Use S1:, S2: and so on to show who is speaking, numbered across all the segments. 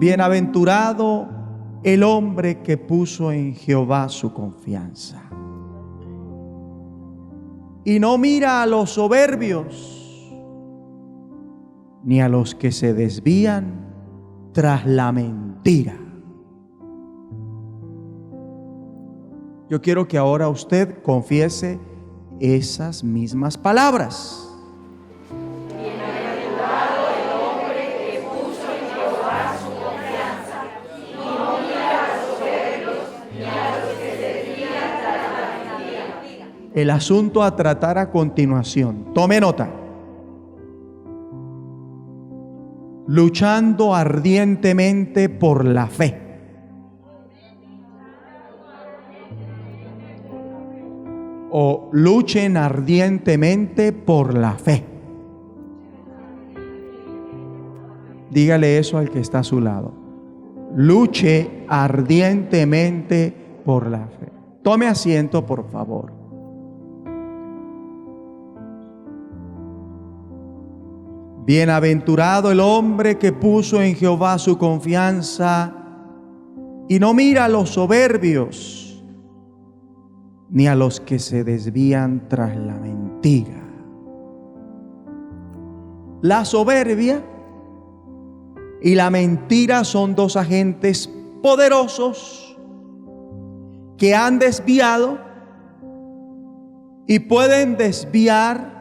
S1: Bienaventurado el hombre que puso en Jehová su confianza y no mira a los soberbios ni a los que se desvían tras la mentira. Yo quiero que ahora usted confiese esas mismas palabras.
S2: Bienaventurado el hombre que puso en Jehová su confianza y no mira a los soberbios ni a los que se desvían tras la mentira.
S1: El asunto a tratar a continuación. Tome nota. Luchando ardientemente por la fe. O luchen ardientemente por la fe. Dígale eso al que está a su lado. Luche ardientemente por la fe. Tome asiento, por favor. Bienaventurado el hombre que puso en Jehová su confianza y no mira a los soberbios ni a los que se desvían tras la mentira. La soberbia y la mentira son dos agentes poderosos que han desviado y pueden desviar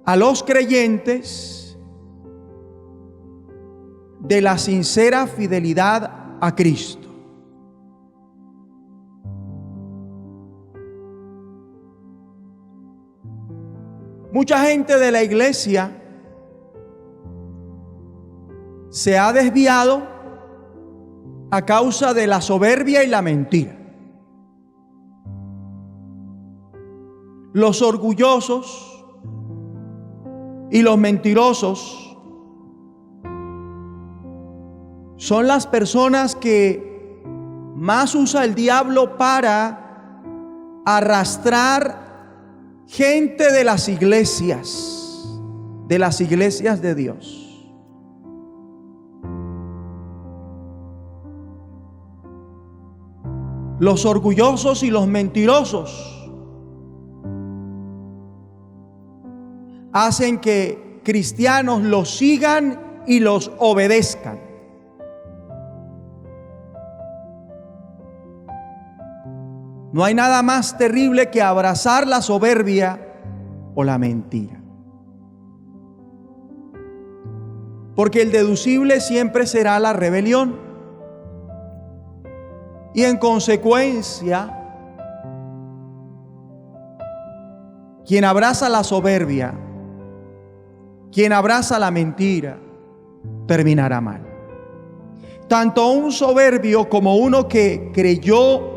S1: a los creyentes de la sincera fidelidad a Cristo. Mucha gente de la iglesia se ha desviado a causa de la soberbia y la mentira. Los orgullosos y los mentirosos son las personas que más usa el diablo para arrastrar gente de las iglesias de Dios. Los orgullosos y los mentirosos hacen que cristianos los sigan y los obedezcan. No hay nada más terrible que abrazar la soberbia o la mentira. Porque el deducible siempre será la rebelión. Y en consecuencia, quien abraza la soberbia, quien abraza la mentira, terminará mal. Tanto un soberbio como uno que creyó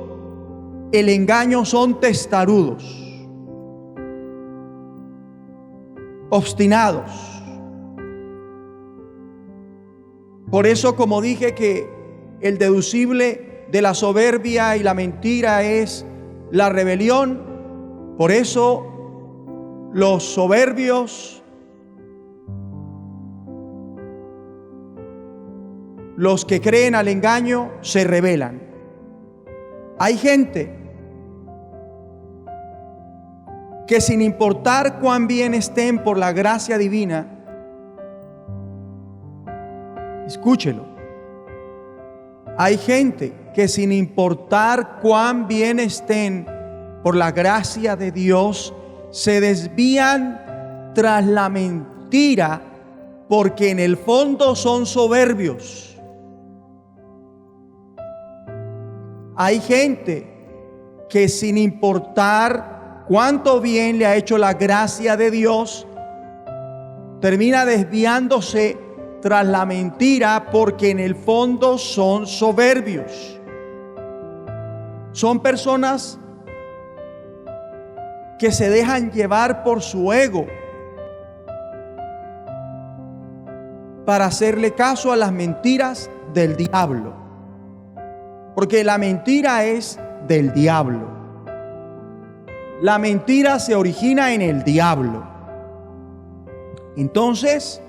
S1: el engaño son testarudos, obstinados. Por eso, como dije, que el deducible de la soberbia y la mentira es la rebelión. Por eso los soberbios, los que creen al engaño, se rebelan. Hay gente que sin importar cuán bien estén por la gracia divina, escúchelo, hay gente que sin importar cuán bien estén por la gracia de Dios, se desvían tras la mentira porque en el fondo son soberbios. Hay gente que sin importar cuánto bien le ha hecho la gracia de Dios, termina desviándose tras la mentira porque en el fondo son soberbios. Son personas que se dejan llevar por su ego para hacerle caso a las mentiras del diablo. Porque la mentira es del diablo. La mentira se origina en el diablo. Entonces,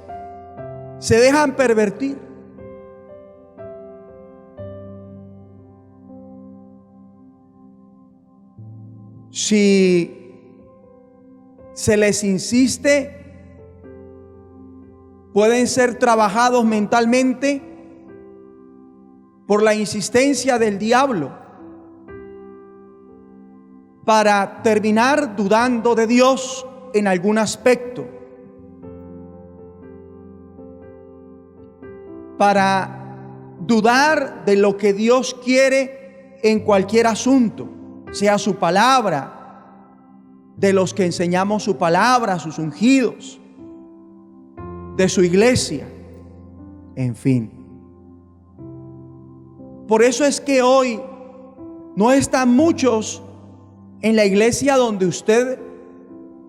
S1: se dejan pervertir. si se les insiste, pueden ser trabajados mentalmente por la insistencia del diablo para terminar dudando de Dios en algún aspecto, para dudar de lo que Dios quiere en cualquier asunto, sea su palabra, de los que enseñamos su palabra, sus ungidos, de su iglesia, en fin. Por eso es que hoy no están muchos en la iglesia donde usted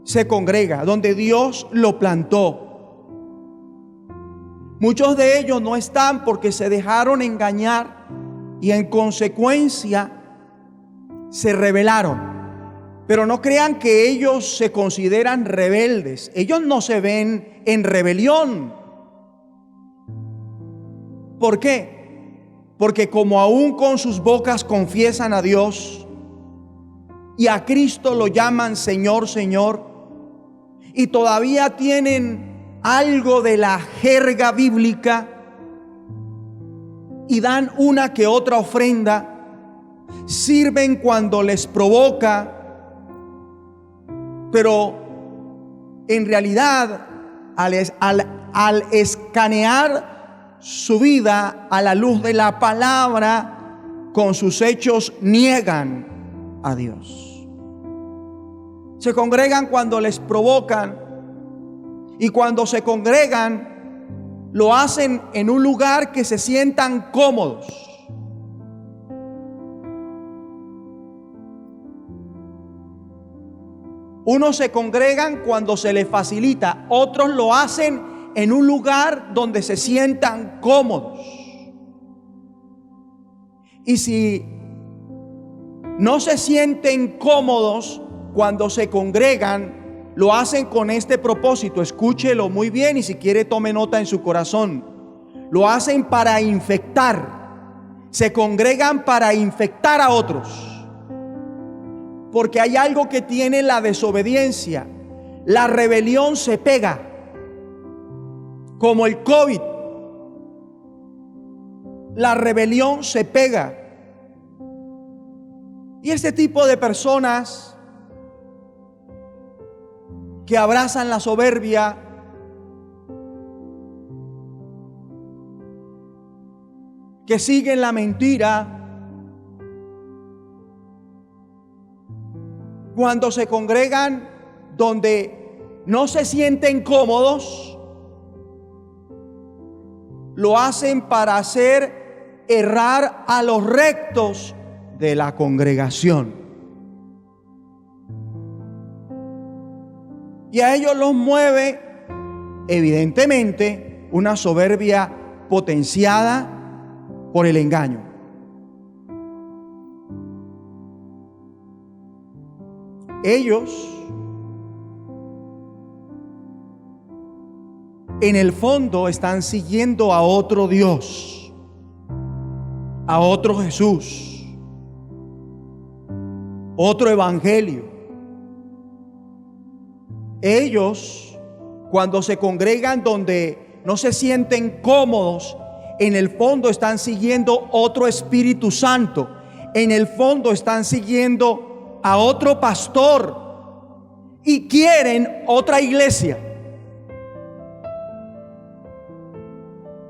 S1: se congrega, donde Dios lo plantó. Muchos de ellos no están porque se dejaron engañar y en consecuencia se rebelaron. Pero no crean que ellos se consideran rebeldes. Ellos no se ven en rebelión. ¿Por qué? Porque como aún con sus bocas confiesan a Dios y a Cristo lo llaman Señor, Señor, y todavía tienen algo de la jerga bíblica y dan una que otra ofrenda, sirven cuando les provoca, pero en realidad al escanear su vida a la luz de la palabra, con sus hechos niegan a Dios. Se congregan cuando les provocan, y cuando se congregan lo hacen en un lugar que se sientan cómodos. Unos se congregan cuando se les facilita, otros lo hacen en un lugar donde se sientan cómodos. Y si no se sienten cómodos cuando se congregan, lo hacen con este propósito. Escúchelo muy bien y si quiere tome nota en su corazón. Lo hacen para infectar. Se congregan para infectar a otros. Porque hay algo que tiene la desobediencia. La rebelión se pega, como el COVID. La rebelión se pega. Y este tipo de personas que abrazan la soberbia, que siguen la mentira, cuando se congregan donde no se sienten cómodos, lo hacen para hacer errar a los rectos de la congregación. Y a ellos los mueve, evidentemente, una soberbia potenciada por el engaño. Ellos, en el fondo, están siguiendo a otro Dios, a otro Jesús, otro evangelio. Ellos, cuando se congregan donde no se sienten cómodos, en el fondo están siguiendo otro Espíritu Santo. En el fondo están siguiendo a otro pastor y quieren otra iglesia.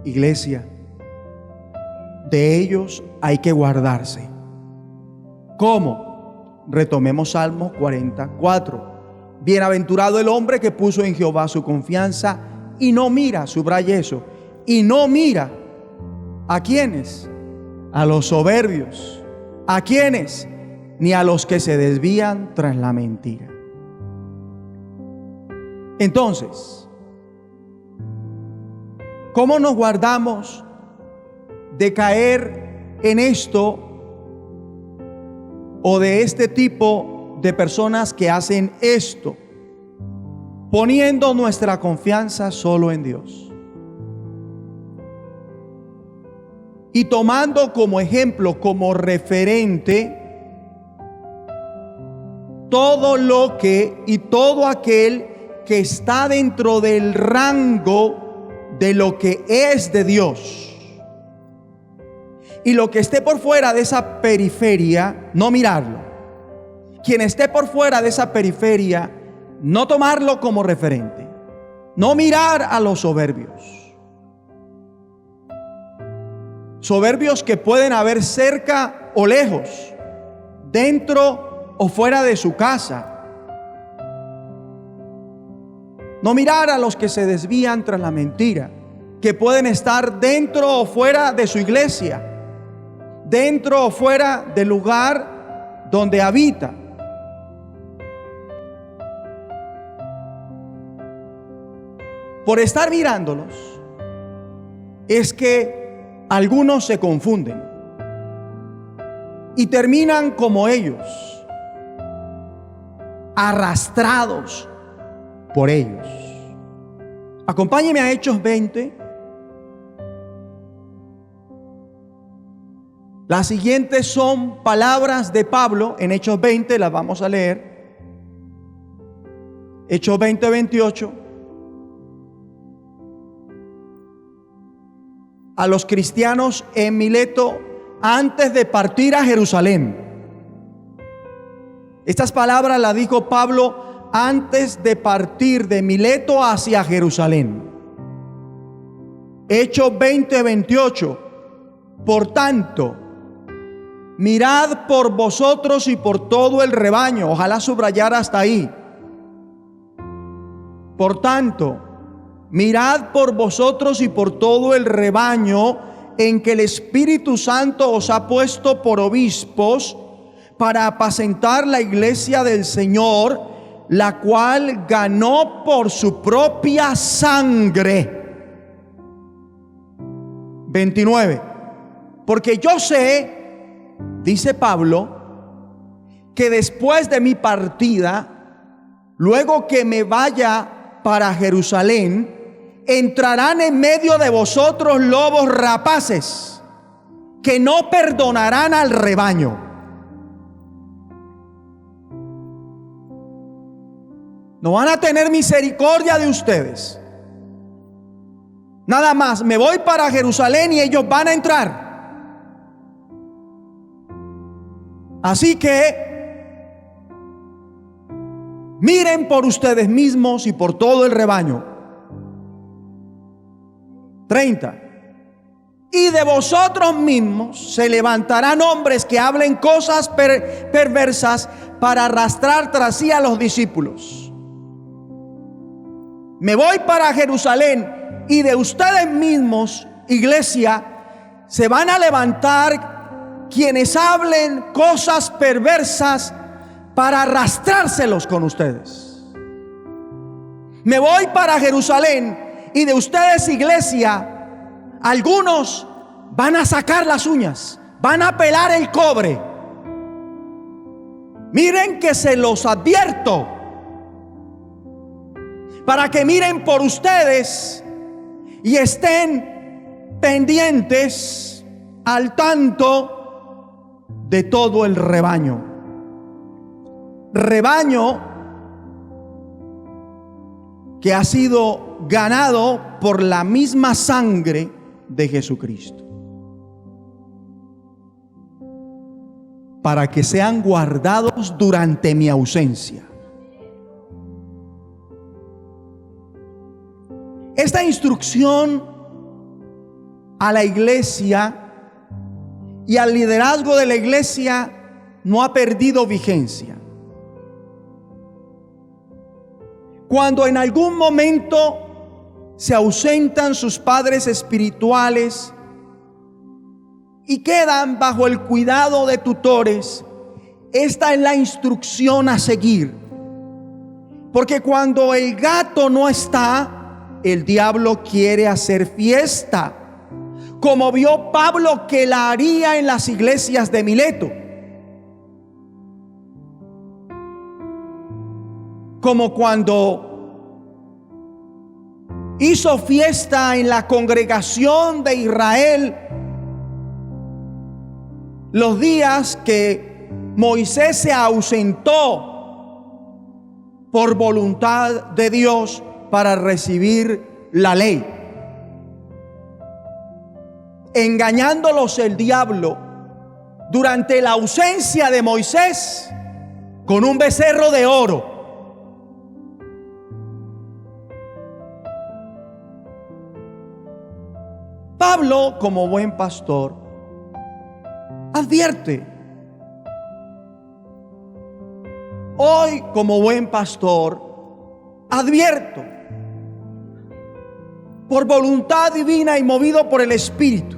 S1: Iglesia, de ellos hay que guardarse. ¿Cómo? Retomemos Salmos 44. Bienaventurado el hombre que puso en Jehová su confianza y no mira, subraya eso, y no mira ¿a quiénes? A los soberbios. ¿A quiénes? Ni a los que se desvían tras la mentira. Entonces, ¿cómo nos guardamos de caer en esto o de este tipo de personas que hacen esto, poniendo nuestra confianza solo en Dios y tomando como ejemplo, como referente todo lo que y todo aquel que está dentro del rango de lo que es de Dios. Y lo que esté por fuera de esa periferia, no mirarlo. Quien esté por fuera de esa periferia, no tomarlo como referente. No mirar a los soberbios. Soberbios que pueden haber cerca o lejos, dentro o fuera de su casa. No mirar a los que se desvían tras la mentira, que pueden estar dentro o fuera de su iglesia, dentro o fuera del lugar donde habita. Por estar mirándolos, es que algunos se confunden y terminan como ellos, arrastrados por ellos. Acompáñeme a Hechos 20. Las siguientes son palabras de Pablo en Hechos 20, las vamos a leer. Hechos 20, 28. A los cristianos en Mileto antes de partir a Jerusalén. Estas palabras las dijo Pablo antes de partir de Mileto hacia Jerusalén. Hechos 20, 28. Por tanto, mirad por vosotros y por todo el rebaño. Ojalá subrayar hasta ahí. Por tanto, mirad por vosotros y por todo el rebaño en que el Espíritu Santo os ha puesto por obispos para apacentar la iglesia del Señor, la cual ganó por su propia sangre. 29. Porque yo sé, dice Pablo, que después de mi partida, luego que me vaya para Jerusalén, entrarán en medio de vosotros lobos rapaces, que no perdonarán al rebaño. No van a tener misericordia de ustedes. Nada más, me voy para Jerusalén y ellos van a entrar. Así que miren por ustedes mismos y por todo el rebaño. 30. Y de vosotros mismos se levantarán hombres que hablen cosas perversas para arrastrar tras sí a los discípulos. Me voy para Jerusalén y de ustedes mismos, iglesia, se van a levantar quienes hablen cosas perversas para arrastrárselos con ustedes. Me voy para Jerusalén y de ustedes, iglesia, algunos van a sacar las uñas, van a pelar el cobre. Miren que se los advierto, para que miren por ustedes y estén pendientes al tanto de todo el rebaño. Rebaño que ha sido ganado por la misma sangre de Jesucristo, para que sean guardados durante mi ausencia. Esta instrucción a la iglesia y al liderazgo de la iglesia no ha perdido vigencia. Cuando en algún momento se ausentan sus padres espirituales y quedan bajo el cuidado de tutores, esta es la instrucción a seguir. Porque cuando el gato no está, el diablo quiere hacer fiesta, como vio Pablo que la haría en las iglesias de Mileto. Como cuando hizo fiesta en la congregación de Israel los días que Moisés se ausentó por voluntad de Dios para recibir la ley. Engañándolos el diablo durante la ausencia de Moisés con un becerro de oro. Pablo, como buen pastor, advierte. Hoy, como buen pastor, advierto, por voluntad divina y movido por el Espíritu,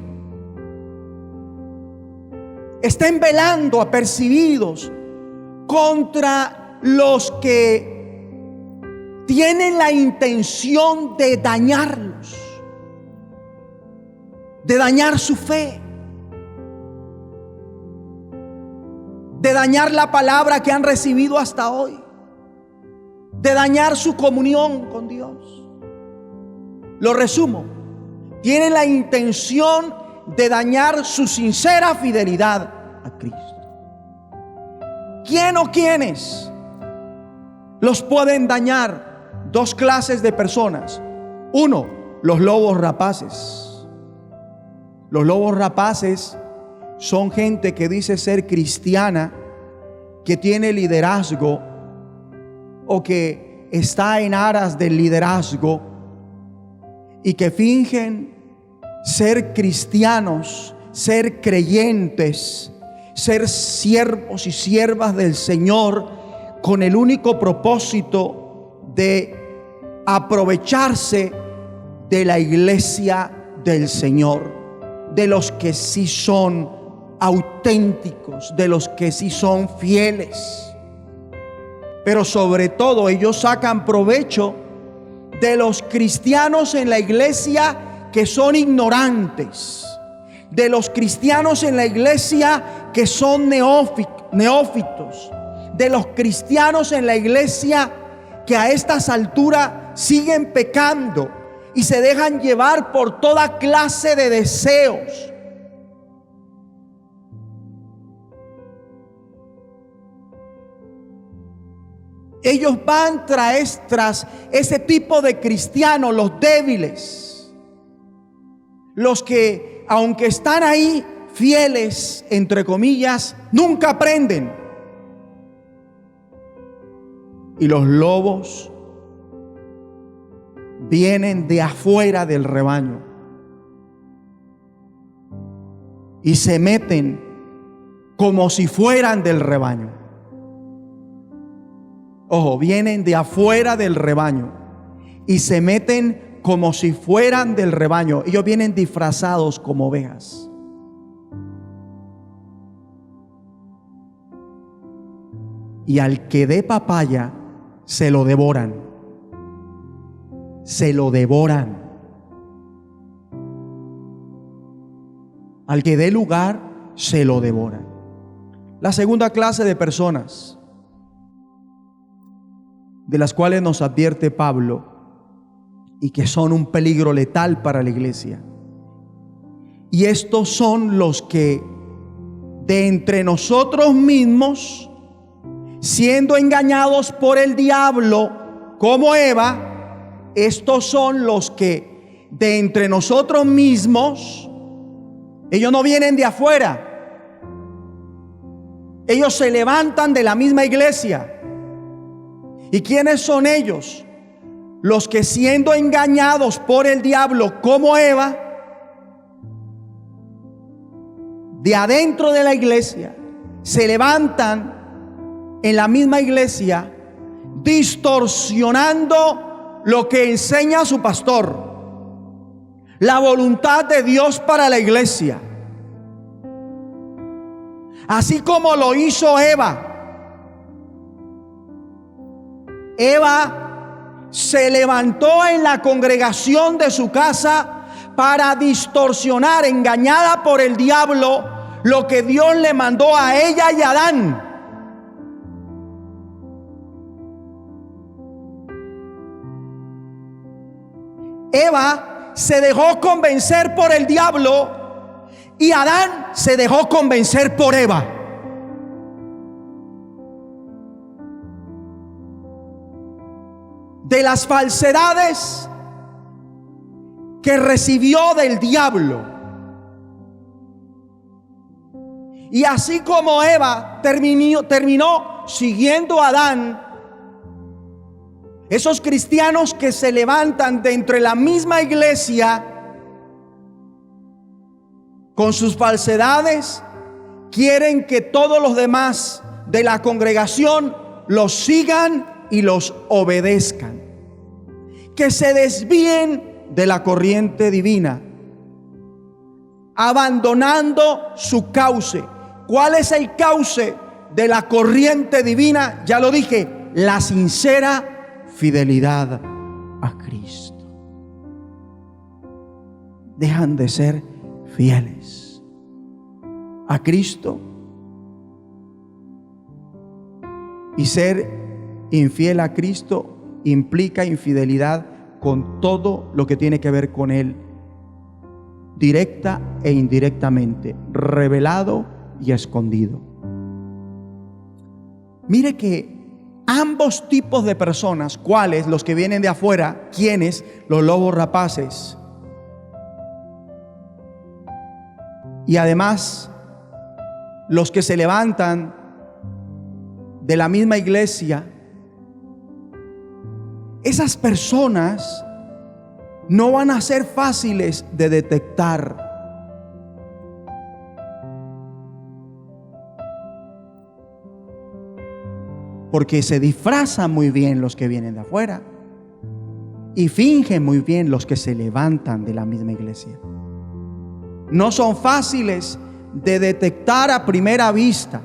S1: estén velando apercibidos contra los que tienen la intención de dañarlos, de dañar su fe, de dañar la palabra que han recibido hasta hoy, de dañar su comunión con Dios. Lo resumo: tienen la intención de dañar su sincera fidelidad a Cristo. ¿Quién o quiénes los pueden dañar? Dos clases de personas. Uno, los lobos rapaces. Los lobos rapaces son gente que dice ser cristiana, que tiene liderazgo o que está en aras del liderazgo y que fingen ser cristianos, ser creyentes, ser siervos y siervas del Señor, con el único propósito de aprovecharse de la iglesia del Señor, de los que sí son auténticos, de los que sí son fieles. Pero sobre todo ellos sacan provecho de los cristianos en la iglesia que son ignorantes, de los cristianos en la iglesia que son neófitos, de los cristianos en la iglesia que a estas alturas siguen pecando y se dejan llevar por toda clase de deseos. Ellos van tras ese tipo de cristianos, los débiles, los que, aunque están ahí fieles, entre comillas, nunca aprenden. Y los lobos vienen de afuera del rebaño y se meten como si fueran del rebaño. Ojo, vienen de afuera del rebaño y se meten como si fueran del rebaño. Ellos vienen disfrazados como ovejas. Y al que dé papaya, se lo devoran. Se lo devoran. Al que dé lugar, se lo devoran. La segunda clase de personas, de las cuales nos advierte Pablo y que son un peligro letal para la iglesia. Y estos son los que de entre nosotros mismos, siendo engañados por el diablo como Eva, estos son los que de entre nosotros mismos, ellos no vienen de afuera, ellos se levantan de la misma iglesia. ¿Y quiénes son ellos? Los que, siendo engañados por el diablo como Eva, de adentro de la iglesia, se levantan en la misma iglesia, distorsionando lo que enseña su pastor, la voluntad de Dios para la iglesia. Así como lo hizo Eva. Eva se levantó en la congregación de su casa para distorsionar, engañada por el diablo, lo que Dios le mandó a ella y a Adán. Eva se dejó convencer por el diablo y Adán se dejó convencer por Eva. de las falsedades que recibió del diablo. Y así como Eva terminó siguiendo a Adán, esos cristianos que se levantan de entre la misma iglesia con sus falsedades, quieren que todos los demás de la congregación los sigan y los obedezcan, que se desvíen de la corriente divina, abandonando su cauce. ¿Cuál es el cauce de la corriente divina? Ya lo dije, la sincera fidelidad a Cristo. Dejan de ser fieles a Cristo, y ser infiel a Cristo implica infidelidad con todo lo que tiene que ver con Él, directa e indirectamente, revelado y escondido. Mire que ambos tipos de personas, ¿cuáles? Los que vienen de afuera, ¿quiénes? Los lobos rapaces. Y además, los que se levantan de la misma iglesia, esas personas no van a ser fáciles de detectar. Porque se disfrazan muy bien los que vienen de afuera y fingen muy bien los que se levantan de la misma iglesia. No son fáciles de detectar a primera vista.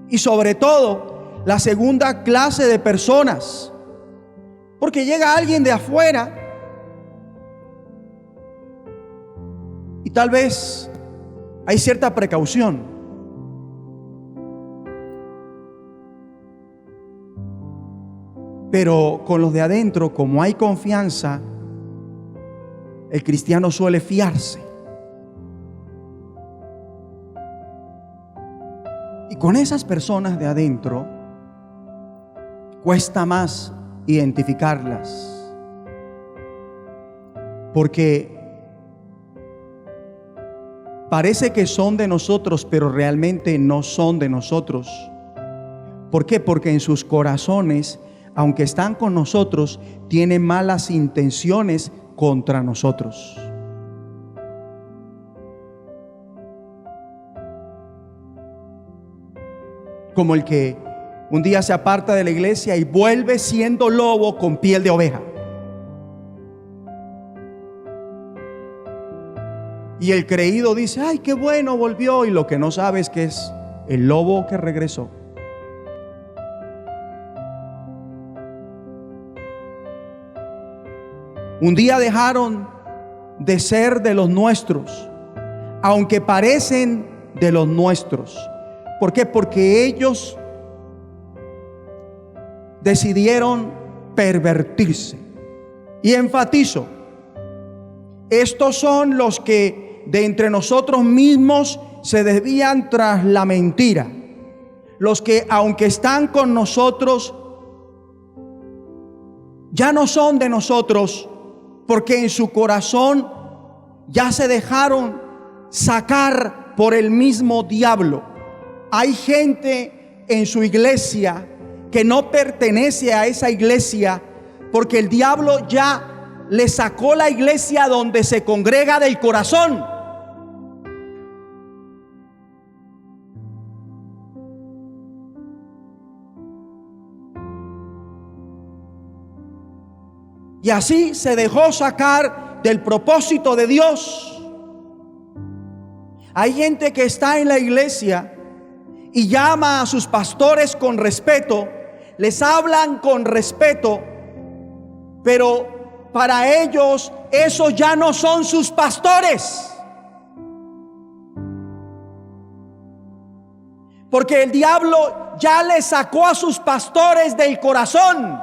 S1: Y sobre todo, la segunda clase de personas, porque llega alguien de afuera y tal vez hay cierta precaución, pero con los de adentro, como hay confianza, el cristiano suele fiarse. Y con esas personas de adentro cuesta más identificarlas, porque parece que son de nosotros, pero realmente no son de nosotros. ¿Por qué? Porque en sus corazones, aunque están con nosotros, tienen malas intenciones contra nosotros. Como el que un día se aparta de la iglesia y vuelve siendo lobo con piel de oveja. Y el creído dice: ay, qué bueno, volvió. Y lo que no sabe es que es el lobo que regresó. Un día dejaron de ser de los nuestros, aunque parecen de los nuestros. ¿Por qué? Porque ellos decidieron pervertirse. Y enfatizo, estos son los que de entre nosotros mismos se desvían tras la mentira. Los que, aunque están con nosotros, ya no son de nosotros, porque en su corazón ya se dejaron sacar por el mismo diablo. Hay gente en su iglesia que no pertenece a esa iglesia, porque el diablo ya le sacó la iglesia donde se congrega del corazón. Y así se dejó sacar del propósito de Dios. Hay gente que está en la iglesia y llama a sus pastores con respeto, les hablan con respeto, pero para ellos esos ya no son sus pastores. Porque el diablo ya les sacó a sus pastores del corazón.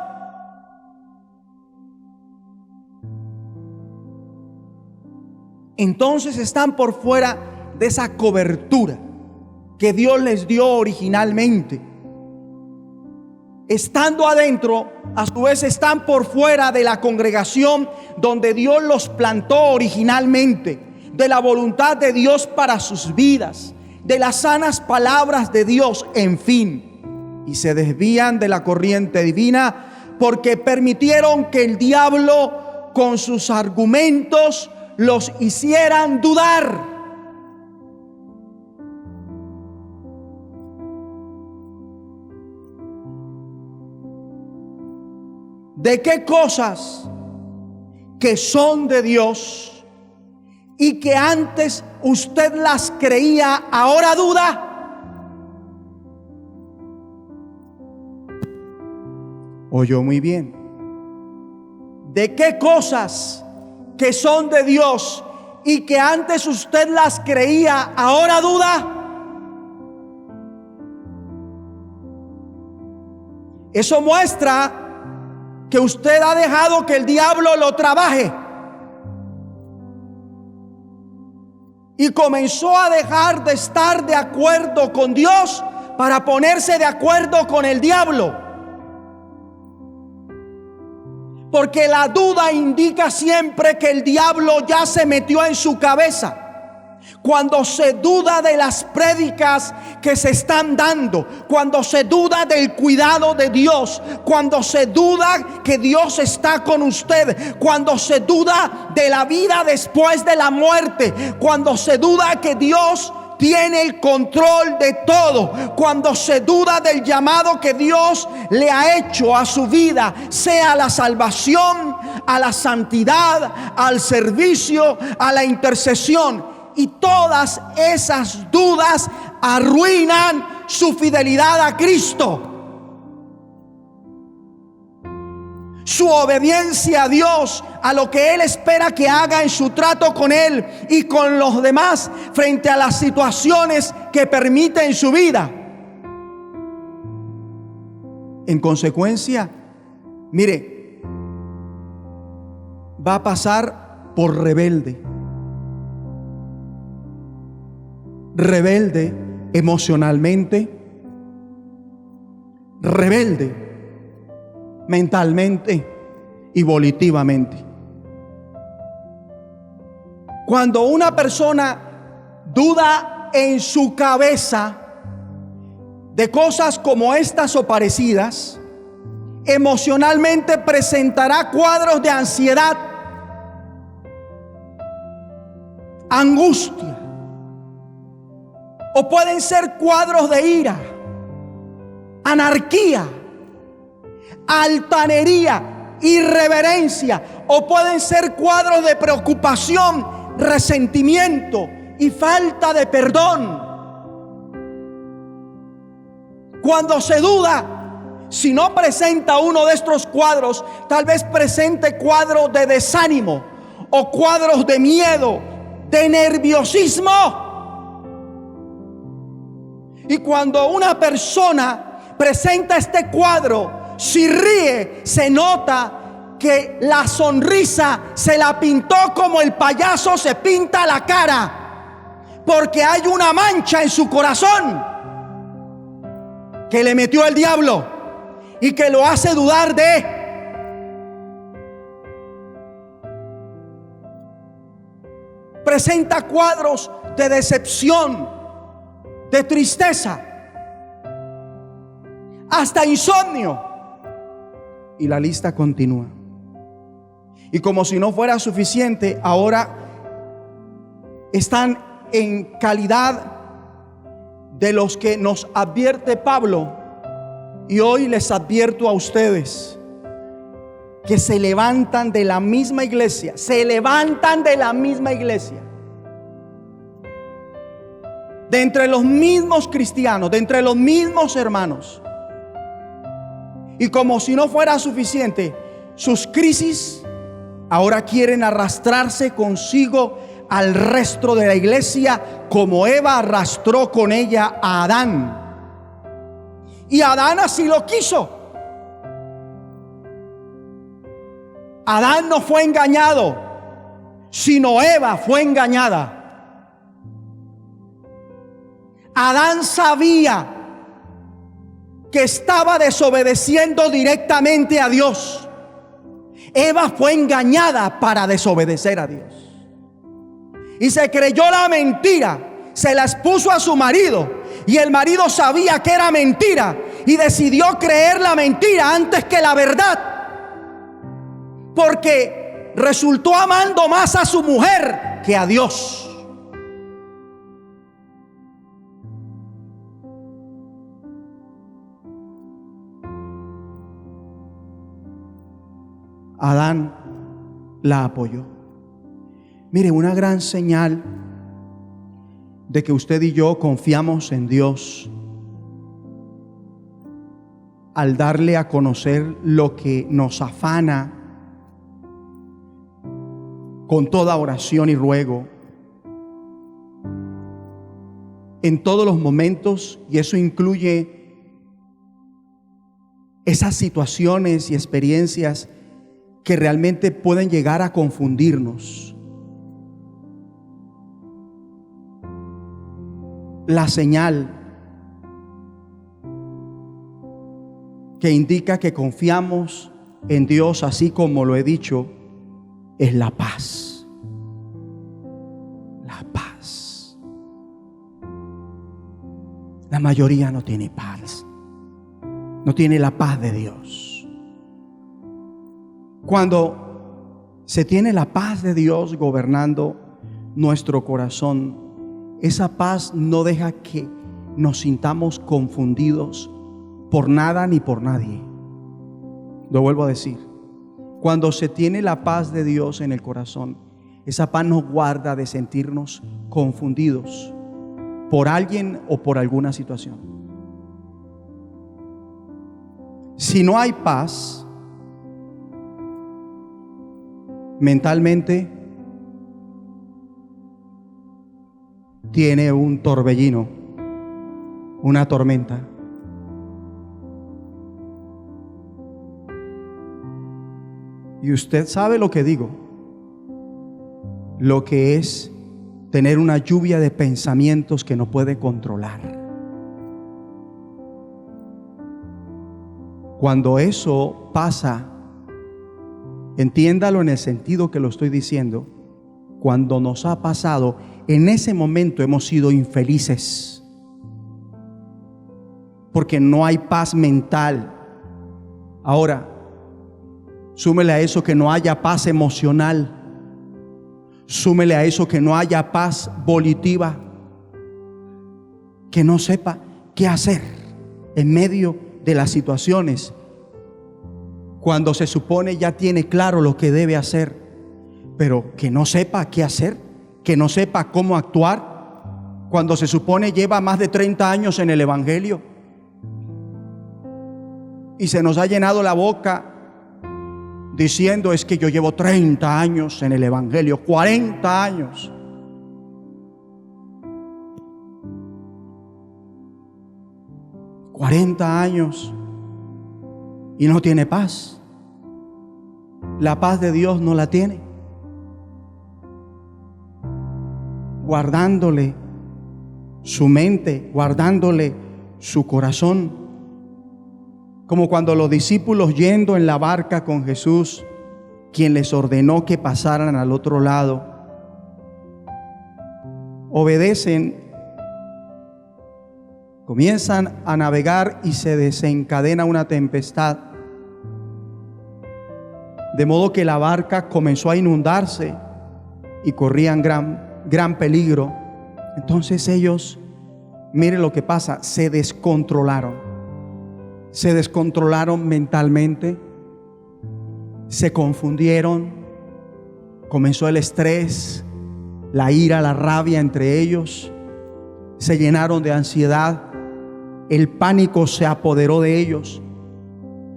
S1: Entonces están por fuera de esa cobertura que Dios les dio originalmente. estando adentro, a su vez están por fuera de la congregación donde Dios los plantó originalmente, de la voluntad de Dios para sus vidas, de las sanas palabras de Dios, en fin. Y se desvían de la corriente divina porque permitieron que el diablo con sus argumentos los hicieran dudar. ¿De qué cosas que son de Dios y que antes usted las creía, ahora duda? Oyó muy bien. ¿De qué cosas que son de Dios y que antes usted las creía, ahora duda? Eso muestra que usted ha dejado que el diablo lo trabaje y comenzó a dejar de estar de acuerdo con Dios para ponerse de acuerdo con el diablo. Porque la duda indica siempre que el diablo ya se metió en su cabeza. Cuando se duda de las prédicas que se están dando, cuando se duda del cuidado de Dios, cuando se duda que Dios está con usted, cuando se duda de la vida después de la muerte, cuando se duda que Dios tiene el control de todo, cuando se duda del llamado que Dios le ha hecho a su vida, sea la salvación, a la santidad, al servicio, a la intercesión. Y todas esas dudas arruinan su fidelidad a Cristo, su obediencia a Dios, a lo que Él espera que haga en su trato con Él y con los demás frente a las situaciones que permite en su vida. En consecuencia, mire, va a pasar por rebelde. Rebelde emocionalmente, rebelde mentalmente y volitivamente. Cuando una persona duda en su cabeza de cosas como estas o parecidas, emocionalmente presentará cuadros de ansiedad, angustia, o pueden ser cuadros de ira, anarquía, altanería, irreverencia, o pueden ser cuadros de preocupación, resentimiento y falta de perdón. Cuando se duda, si no presenta uno de estos cuadros, tal vez presente cuadros de desánimo o cuadros de miedo, de nerviosismo. Y cuando una persona presenta este cuadro, si ríe, se nota que la sonrisa se la pintó como el payaso se pinta la cara, porque hay una mancha en su corazón que le metió el diablo y que lo hace dudar de. Presenta cuadros de decepción, de tristeza, hasta insomnio, y la lista continúa. Y como si no fuera suficiente, ahora están en calidad de los que nos advierte Pablo, y hoy les advierto a ustedes que se levantan de la misma iglesia, de entre los mismos cristianos, de entre los mismos hermanos. Y como si no fuera suficiente, sus crisis ahora quieren arrastrarse consigo al resto de la iglesia, como Eva arrastró con ella a Adán. Y Adán así lo quiso. Adán no fue engañado, sino Eva fue engañada. Adán sabía que estaba desobedeciendo directamente a Dios. Eva fue engañada para desobedecer a Dios. Y se creyó la mentira, se la expuso a su marido, y el marido sabía que era mentira y decidió creer la mentira antes que la verdad, porque resultó amando más a su mujer que a Dios. Adán la apoyó. Mire, una gran señal de que usted y yo confiamos en Dios al darle a conocer lo que nos afana con toda oración y ruego en todos los momentos, y eso incluye esas situaciones y experiencias que realmente pueden llegar a confundirnos. La señal que indica que confiamos en Dios, así como lo he dicho, es la paz. La paz. La mayoría no tiene paz. No tiene la paz de Dios. Cuando se tiene la paz de Dios gobernando nuestro corazón, esa paz no deja que nos sintamos confundidos por nada ni por nadie. Lo vuelvo a decir. Cuando se tiene la paz de Dios en el corazón, esa paz nos guarda de sentirnos confundidos por alguien o por alguna situación. Si no hay paz, mentalmente tiene un torbellino, una tormenta. Y usted sabe lo que digo, lo que es tener una lluvia de pensamientos que no puede controlar. Cuando eso pasa, entiéndalo en el sentido que lo estoy diciendo, cuando nos ha pasado, en ese momento hemos sido infelices, porque no hay paz mental. Ahora, súmele a eso que no haya paz emocional, súmele a eso que no haya paz volitiva, que no sepa qué hacer en medio de las situaciones, cuando se supone ya tiene claro lo que debe hacer, pero que no sepa qué hacer, que no sepa cómo actuar, cuando se supone lleva más de 30 años en el Evangelio y se nos ha llenado la boca diciendo: es que yo llevo 30 años en el Evangelio, 40 años. $40 y no tiene paz. La paz de Dios no la tiene. Guardándole su mente, guardándole su corazón. Como cuando los discípulos, yendo en la barca con Jesús, quien les ordenó que pasaran al otro lado, obedecen, comienzan a navegar y se desencadena una tempestad, de modo que la barca comenzó a inundarse y corrían gran peligro. Entonces ellos, mire lo que pasa, se descontrolaron mentalmente, se confundieron, comenzó el estrés, la ira, la rabia entre ellos, se llenaron de ansiedad, el pánico se apoderó de ellos,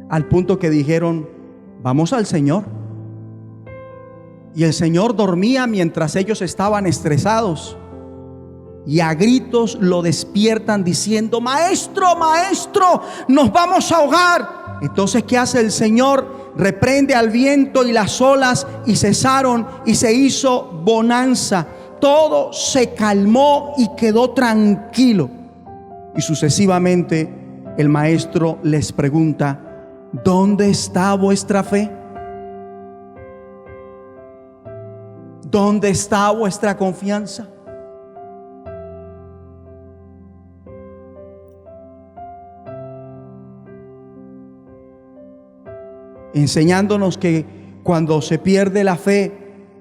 S1: al punto que dijeron: vamos al Señor. Y el Señor dormía mientras ellos estaban estresados, y a gritos lo despiertan diciendo: maestro, maestro, nos vamos a ahogar. Entonces, ¿qué hace el Señor? Reprende al viento y las olas, y cesaron, y se hizo bonanza. Todo se calmó y quedó tranquilo. Y sucesivamente el maestro les pregunta: ¿dónde está vuestra fe? ¿Dónde está vuestra confianza? Enseñándonos que cuando se pierde la fe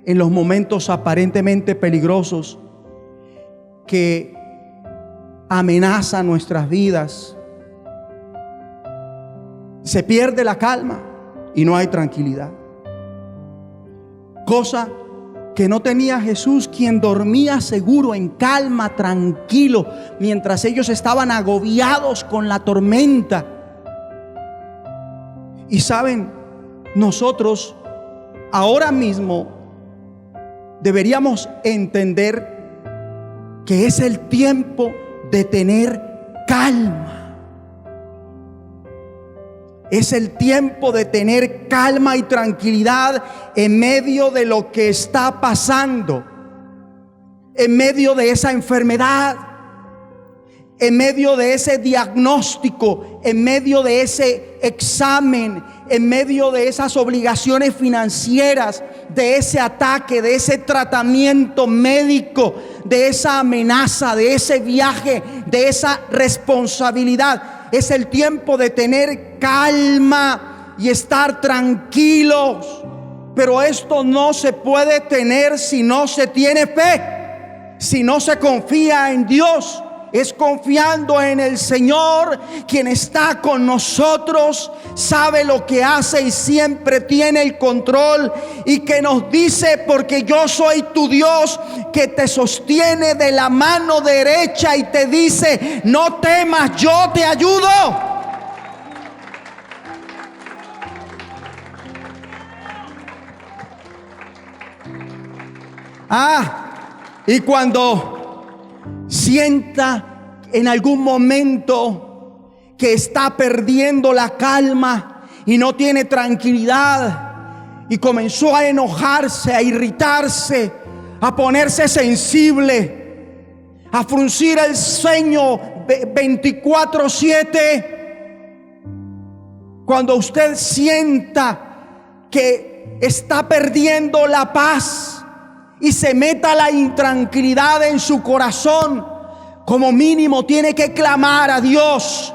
S1: en los momentos aparentemente peligrosos que amenazan nuestras vidas, se pierde la calma y no hay tranquilidad. Cosa que no tenía Jesús, quien dormía seguro, en calma, tranquilo, mientras ellos estaban agobiados con la tormenta. Y saben, nosotros ahora mismo deberíamos entender que es el tiempo de tener calma. Es el tiempo de tener calma y tranquilidad en medio de lo que está pasando, en medio de esa enfermedad, en medio de ese diagnóstico, en medio de ese examen, en medio de esas obligaciones financieras, de ese ataque, de ese tratamiento médico, de esa amenaza, de ese viaje, de esa responsabilidad. Es el tiempo de tener calma y estar tranquilos. Pero esto no se puede tener si no se tiene fe, si no se confía en Dios. Es confiando en el Señor, quien está con nosotros, sabe lo que hace y siempre tiene el control, y que nos dice: porque yo soy tu Dios, que te sostiene de la mano derecha y te dice: no temas, yo te ayudo. Y cuando sienta en algún momento que está perdiendo la calma y no tiene tranquilidad, y comenzó a enojarse, a irritarse, a ponerse sensible, a fruncir el ceño 24/7, cuando usted sienta que está perdiendo la paz y se meta la intranquilidad en su corazón, como mínimo tiene que clamar a Dios.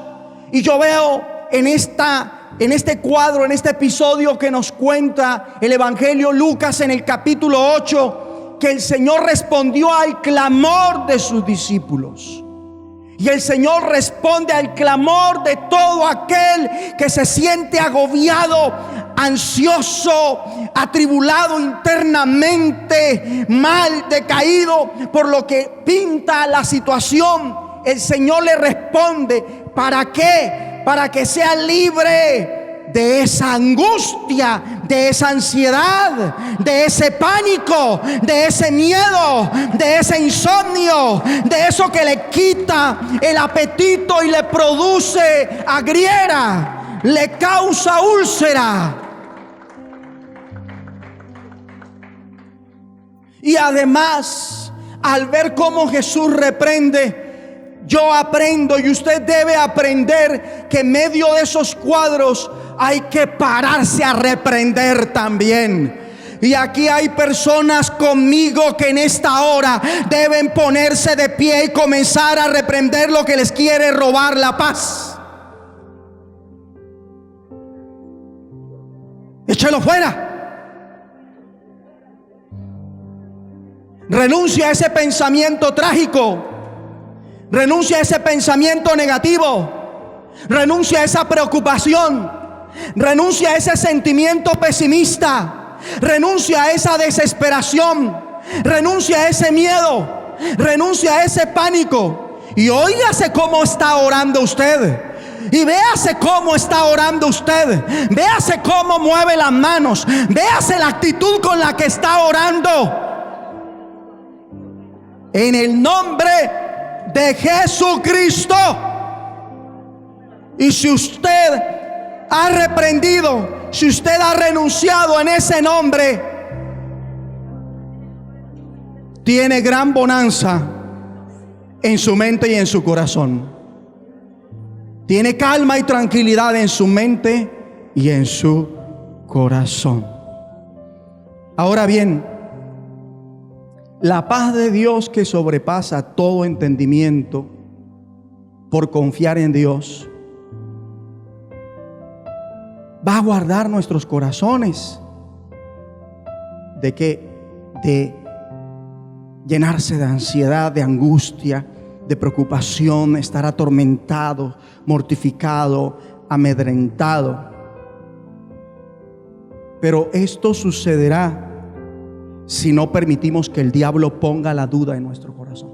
S1: Y yo veo en este cuadro, en este episodio que nos cuenta el Evangelio Lucas en el capítulo 8, que el Señor respondió al clamor de sus discípulos. Y el Señor responde al clamor de todo aquel que se siente agobiado, ansioso, atribulado internamente, mal, decaído por lo que pinta la situación. El Señor le responde: ¿para qué? Para que sea libre de esa angustia, de esa ansiedad, de ese pánico, de ese miedo, de ese insomnio, de eso que le quita el apetito y le produce agriera, le causa úlcera. Y además, al ver cómo Jesús reprende, yo aprendo, y usted debe aprender, que en medio de esos cuadros hay que pararse a reprender también. Y aquí hay personas conmigo que en esta hora deben ponerse de pie y comenzar a reprender lo que les quiere robar la paz. Échelo fuera. Renuncia a ese pensamiento trágico. Renuncia a ese pensamiento negativo. Renuncia a esa preocupación. Renuncia a ese sentimiento pesimista. Renuncia a esa desesperación. Renuncia a ese miedo. Renuncia a ese pánico. Y óigase cómo está orando usted. Y véase cómo está orando usted. Véase cómo mueve las manos. Véase la actitud con la que está orando. En el nombre de Jesucristo. Y si usted ha reprendido, si usted ha renunciado en ese nombre, tiene gran bonanza en su mente y en su corazón. Tiene calma y tranquilidad en su mente y en su corazón. Ahora bien, la paz de Dios que sobrepasa todo entendimiento por confiar en Dios va a guardar nuestros corazones de llenarse de ansiedad, de angustia, de preocupación, estar atormentado, mortificado, amedrentado. Pero esto sucederá si no permitimos que el diablo ponga la duda en nuestro corazón.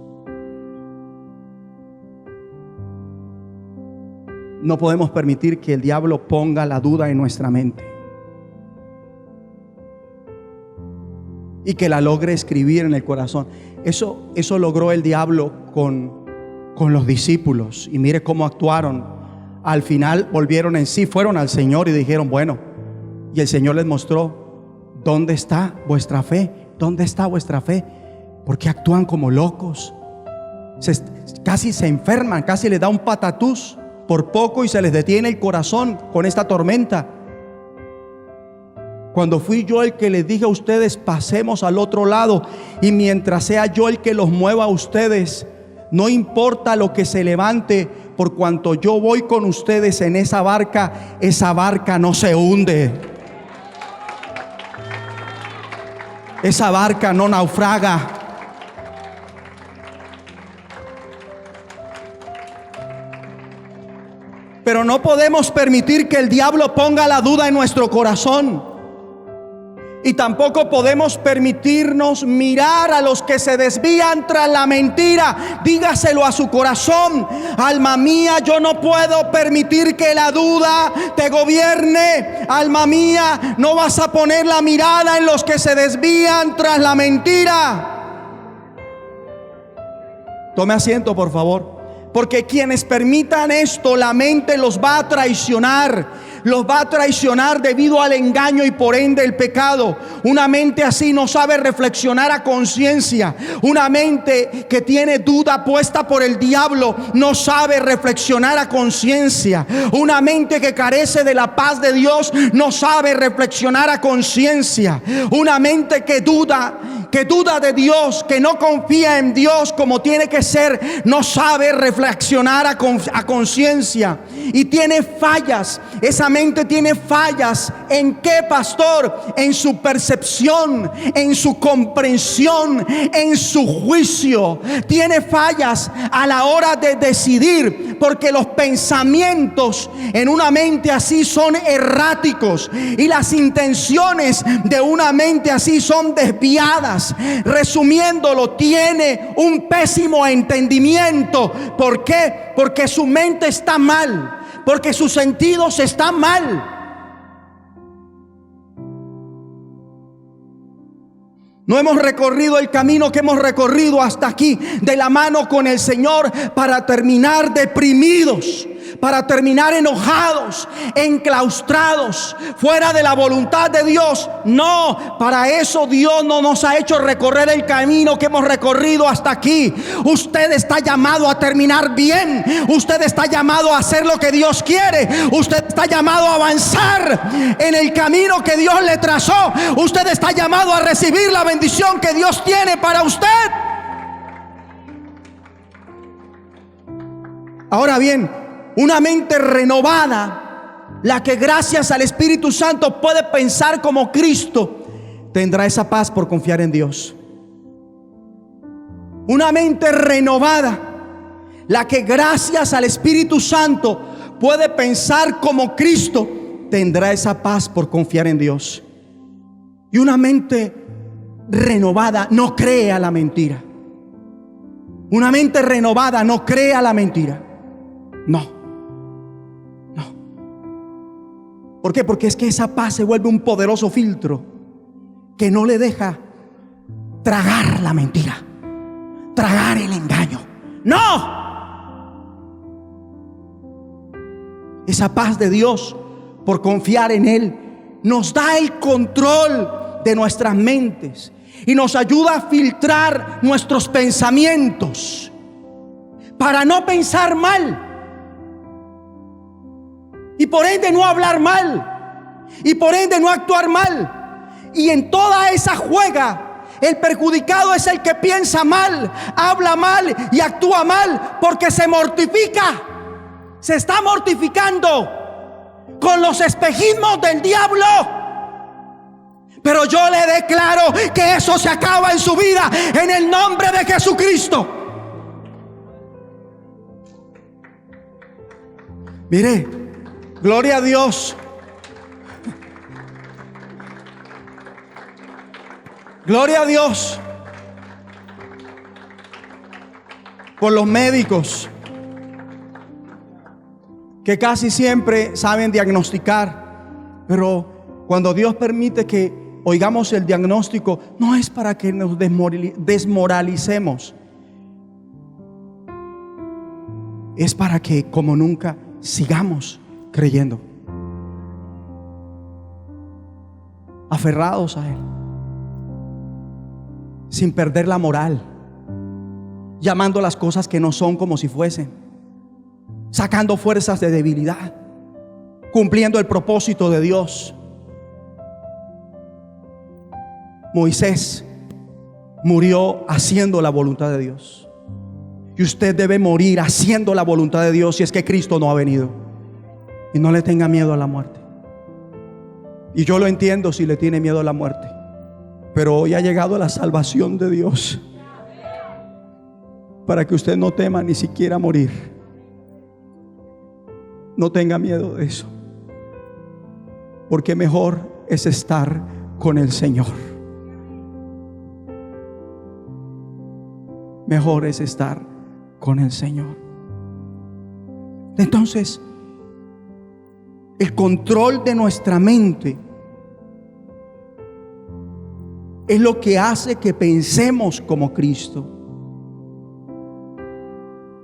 S1: No podemos permitir que el diablo ponga la duda en nuestra mente y que la logre escribir en el corazón. Eso logró el diablo con los discípulos. Y mire cómo actuaron. Al final volvieron en sí, fueron al Señor y dijeron: bueno. Y el Señor les mostró: ¿dónde está vuestra fe? ¿Dónde está vuestra fe? ¿Por qué actúan como locos? Casi se enferman, casi les da un patatús por poco y se les detiene el corazón con esta tormenta. Cuando fui yo el que les dije a ustedes: pasemos al otro lado, y mientras sea yo el que los mueva a ustedes, no importa lo que se levante, por cuanto yo voy con ustedes en esa barca no se hunde. Esa barca no naufraga. Pero no podemos permitir que el diablo ponga la duda en nuestro corazón. Y tampoco podemos permitirnos mirar a los que se desvían tras la mentira. Dígaselo a su corazón: alma mía, yo no puedo permitir que la duda te gobierne. Alma mía, no vas a poner la mirada en los que se desvían tras la mentira. Tome asiento, por favor. Porque quienes permitan esto, la mente los va a traicionar. Los va a traicionar debido al engaño y por ende el pecado. Una mente así no sabe reflexionar a conciencia. Una mente que tiene duda puesta por el diablo no sabe reflexionar a conciencia. Una mente que carece de la paz de Dios no sabe reflexionar a conciencia. Una mente que duda de Dios, que no confía en Dios como tiene que ser, no sabe reflexionar a conciencia y tiene fallas. Esa mente tiene fallas. ¿En qué, pastor? En su percepción, en su comprensión, en su juicio. Tiene fallas a la hora de decidir, porque los pensamientos en una mente así son erráticos y las intenciones de una mente así son desviadas. Resumiéndolo, tiene un pésimo entendimiento. ¿Por qué? Porque su mente está mal. Porque sus sentidos están mal. No hemos recorrido el camino que hemos recorrido hasta aquí de la mano con el Señor para terminar deprimidos, para terminar enojados, enclaustrados, fuera de la voluntad de Dios. No, para eso Dios no nos ha hecho recorrer el camino que hemos recorrido hasta aquí. Usted está llamado a terminar bien. Usted está llamado a hacer lo que Dios quiere. Usted está llamado a avanzar en el camino que Dios le trazó. Usted está llamado a recibir la bendición que Dios tiene para usted. Ahora bien, una mente renovada, la que gracias al Espíritu Santo puede pensar como Cristo, tendrá esa paz por confiar en Dios. Una mente renovada, la que gracias al Espíritu Santo puede pensar como Cristo, tendrá esa paz por confiar en Dios. Y una mente renovada no cree a la mentira. Una mente renovada no cree a la mentira. No. ¿Por qué? Porque es que esa paz se vuelve un poderoso filtro que no le deja tragar la mentira, tragar el engaño. ¡No! Esa paz de Dios, por confiar en Él, nos da el control de nuestras mentes y nos ayuda a filtrar nuestros pensamientos para no pensar mal. y por ende no hablar mal, y por ende no actuar mal. Y en toda esa juega, el perjudicado es el que piensa mal, habla mal y actúa mal, porque se mortifica, se está mortificando con los espejismos del diablo. Pero yo le declaro que eso se acaba en su vida en el nombre de Jesucristo. Mire, gloria a Dios. Gloria a Dios por los médicos que casi siempre saben diagnosticar, pero cuando Dios permite que oigamos el diagnóstico, no es para que nos desmoralicemos, es para que como nunca sigamos creyendo, aferrados a Él, sin perder la moral, llamando las cosas que no son como si fuesen, sacando fuerzas de debilidad, cumpliendo el propósito de Dios. Moisés murió haciendo la voluntad de Dios, y usted debe morir haciendo la voluntad de Dios si es que Cristo no ha venido. Y no le tenga miedo a la muerte. Y yo lo entiendo si le tiene miedo a la muerte, pero hoy ha llegado la salvación de Dios para que usted no tema ni siquiera morir. No tenga miedo de eso, porque mejor es estar con el Señor. Mejor es estar con el Señor. Entonces, el control de nuestra mente es lo que hace que pensemos como Cristo.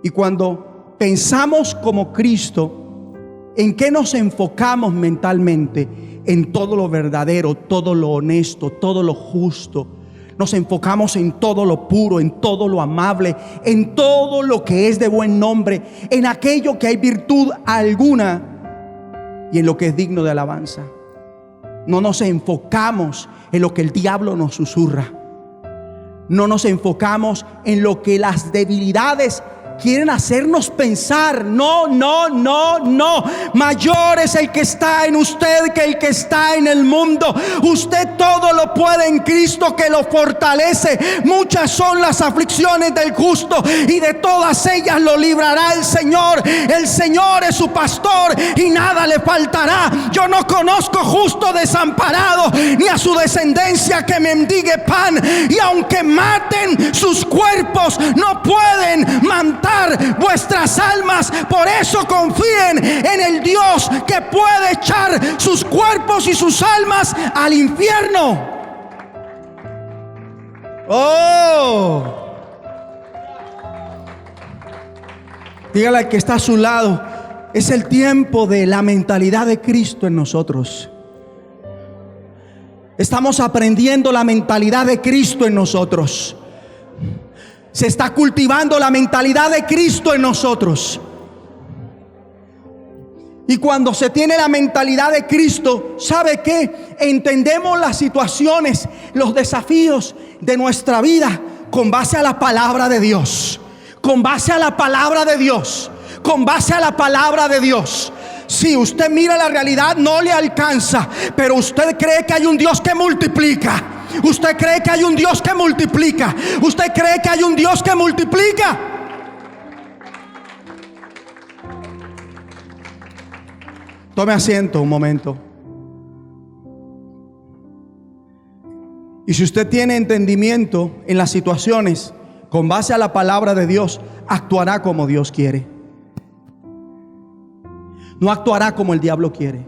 S1: Y cuando pensamos como Cristo, ¿en qué nos enfocamos mentalmente? En todo lo verdadero, todo lo honesto, todo lo justo. Nos enfocamos en todo lo puro, en todo lo amable, en todo lo que es de buen nombre, en aquello que hay virtud alguna y en lo que es digno de alabanza. No nos enfocamos en lo que el diablo nos susurra. No nos enfocamos en lo que las debilidades quieren hacernos pensar. No. Mayor es el que está en usted que el que está en el mundo. Usted todo lo puede en Cristo que lo fortalece. Muchas son las aflicciones del justo y de todas ellas lo librará el Señor. El Señor es su pastor y nada le faltará. Yo no conozco justo desamparado, ni a su descendencia que mendigue pan. Y aunque maten sus cuerpos, no pueden matar vuestras almas. Por eso confíen en el Dios que puede echar sus cuerpos y sus almas al infierno. Oh, dígale al que está a su lado: es el tiempo de la mentalidad de Cristo en nosotros. Estamos aprendiendo la mentalidad de Cristo en nosotros. Se está cultivando la mentalidad de Cristo en nosotros. Y cuando se tiene la mentalidad de Cristo, ¿sabe qué? Entendemos las situaciones, los desafíos de nuestra vida con base a la palabra de Dios. Con base a la palabra de Dios. Con base a la palabra de Dios. Si usted mira la realidad, no le alcanza, pero usted cree que hay un Dios que multiplica. Usted cree que hay un Dios que multiplica. Usted cree que hay un Dios que multiplica. Tome asiento un momento. Y si usted tiene entendimiento en las situaciones con base a la palabra de Dios, actuará como Dios quiere. No actuará como el diablo quiere.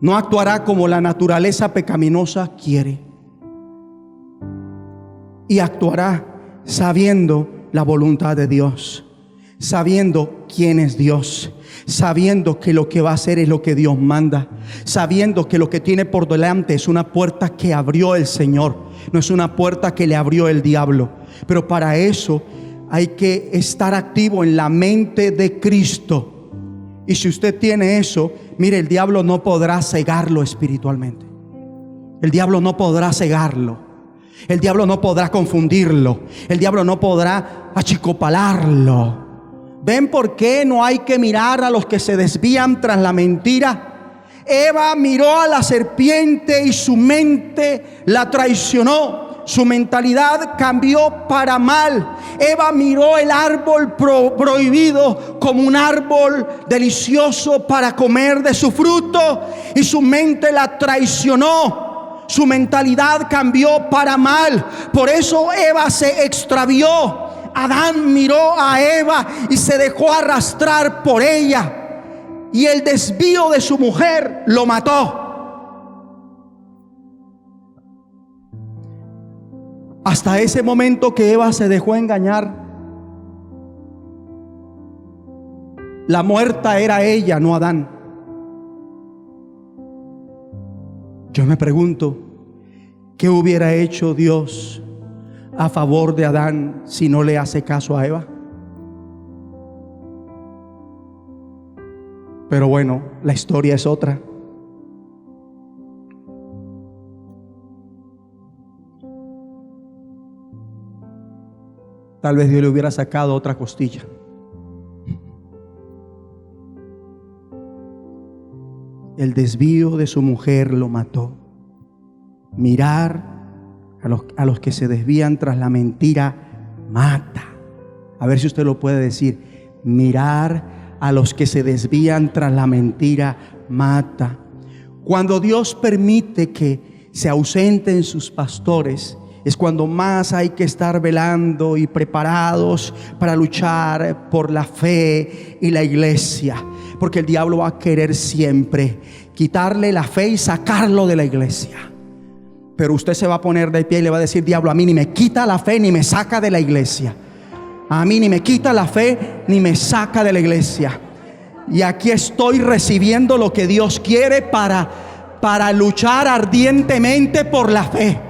S1: No actuará como la naturaleza pecaminosa quiere. Y actuará sabiendo la voluntad de Dios, sabiendo quién es Dios, sabiendo que lo que va a hacer es lo que Dios manda, sabiendo que lo que tiene por delante es una puerta que abrió el Señor, no es una puerta que le abrió el diablo. Pero para eso hay que estar activo en la mente de Cristo. Y si usted tiene eso, mire, el diablo no podrá cegarlo espiritualmente. El diablo no podrá cegarlo. El diablo no podrá confundirlo. El diablo no podrá achicopalarlo. ¿Ven por qué no hay que mirar a los que se desvían tras la mentira? Eva miró a la serpiente y su mente la traicionó. Su mentalidad cambió para mal. Eva miró el árbol prohibido como un árbol delicioso para comer de su fruto, y su mente la traicionó. Su mentalidad cambió para mal. Por eso Eva se extravió. Adán miró a Eva y se dejó arrastrar por ella, y el desvío de su mujer lo mató. Hasta ese momento que Eva se dejó engañar, la muerta era ella, no Adán. Yo me pregunto, ¿qué hubiera hecho Dios a favor de Adán si no le hace caso a Eva? Pero bueno, la historia es otra. Tal vez Dios le hubiera sacado otra costilla. El desvío de su mujer lo mató. Mirar a los que se desvían tras la mentira mata. A ver si usted lo puede decir. Mirar a los que se desvían tras la mentira mata. Cuando Dios permite que se ausenten sus pastores, es cuando más hay que estar velando y preparados para luchar por la fe y la iglesia. Porque el diablo va a querer siempre quitarle la fe y sacarlo de la iglesia. Pero usted se va a poner de pie y le va a decir: diablo, a mí ni me quita la fe ni me saca de la iglesia. A mí ni me quita la fe ni me saca de la iglesia. Y aquí estoy recibiendo lo que Dios quiere para luchar ardientemente por la fe,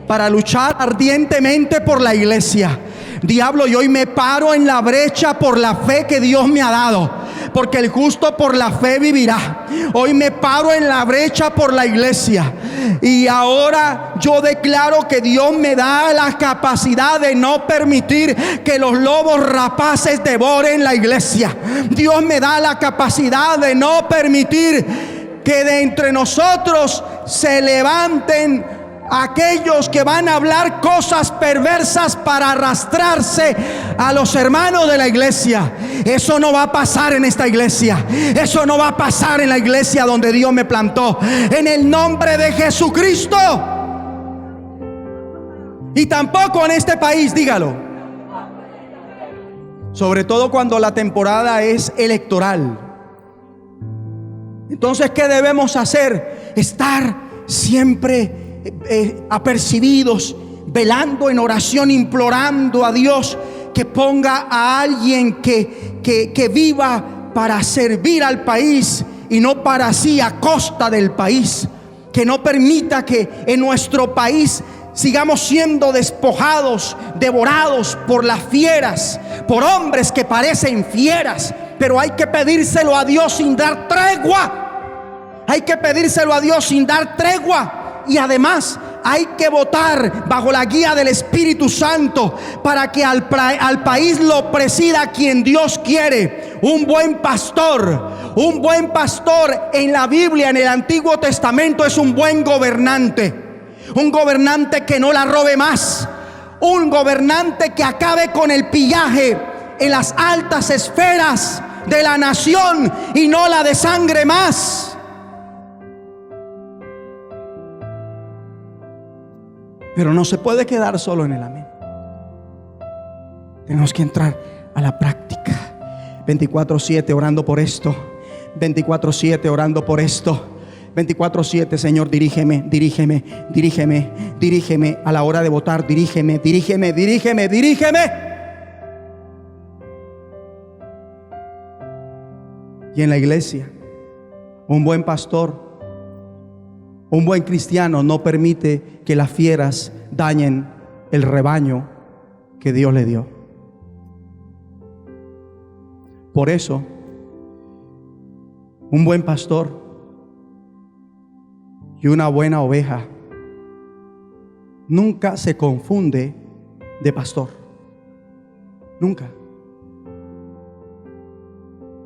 S1: para luchar ardientemente por la iglesia. Diablo, y hoy me paro en la brecha por la fe que Dios me ha dado, porque el justo por la fe vivirá. Hoy me paro en la brecha por la iglesia, y ahora yo declaro que Dios me da la capacidad de no permitir que los lobos rapaces devoren la iglesia. Dios me da la capacidad de no permitir que de entre nosotros se levanten aquellos que van a hablar cosas perversas para arrastrarse a los hermanos de la iglesia. Eso no va a pasar en esta iglesia. Eso no va a pasar en la iglesia donde Dios me plantó. En el nombre de Jesucristo. Y tampoco en este país, dígalo. Sobre todo cuando la temporada es electoral. Entonces, ¿qué debemos hacer? Estar siempre apercibidos, velando en oración, implorando a Dios que ponga a alguien que viva para servir al país y no para sí a costa del país. Que no permita que en nuestro país sigamos siendo despojados, devorados por las fieras, por hombres que parecen fieras. Pero hay que pedírselo a Dios sin dar tregua. Hay que pedírselo a Dios sin dar tregua. Y además hay que votar bajo la guía del Espíritu Santo para que al país lo presida quien Dios quiere. Un buen pastor en la Biblia, en el Antiguo Testamento, es un buen gobernante. Un gobernante que no la robe más. Un gobernante que acabe con el pillaje en las altas esferas de la nación y no la desangre más. Pero no se puede quedar solo en el amén. Tenemos que entrar a la práctica. 24/7 orando por esto. 24/7 orando por esto. 24/7, Señor, dirígeme, dirígeme, dirígeme, dirígeme a la hora de votar. Dirígeme, dirígeme, dirígeme, dirígeme. Y en la iglesia, un buen pastor, un buen cristiano no permite que las fieras dañen el rebaño que Dios le dio. Por eso, Un buen pastor y una buena oveja nunca se confunde de pastor. Nunca.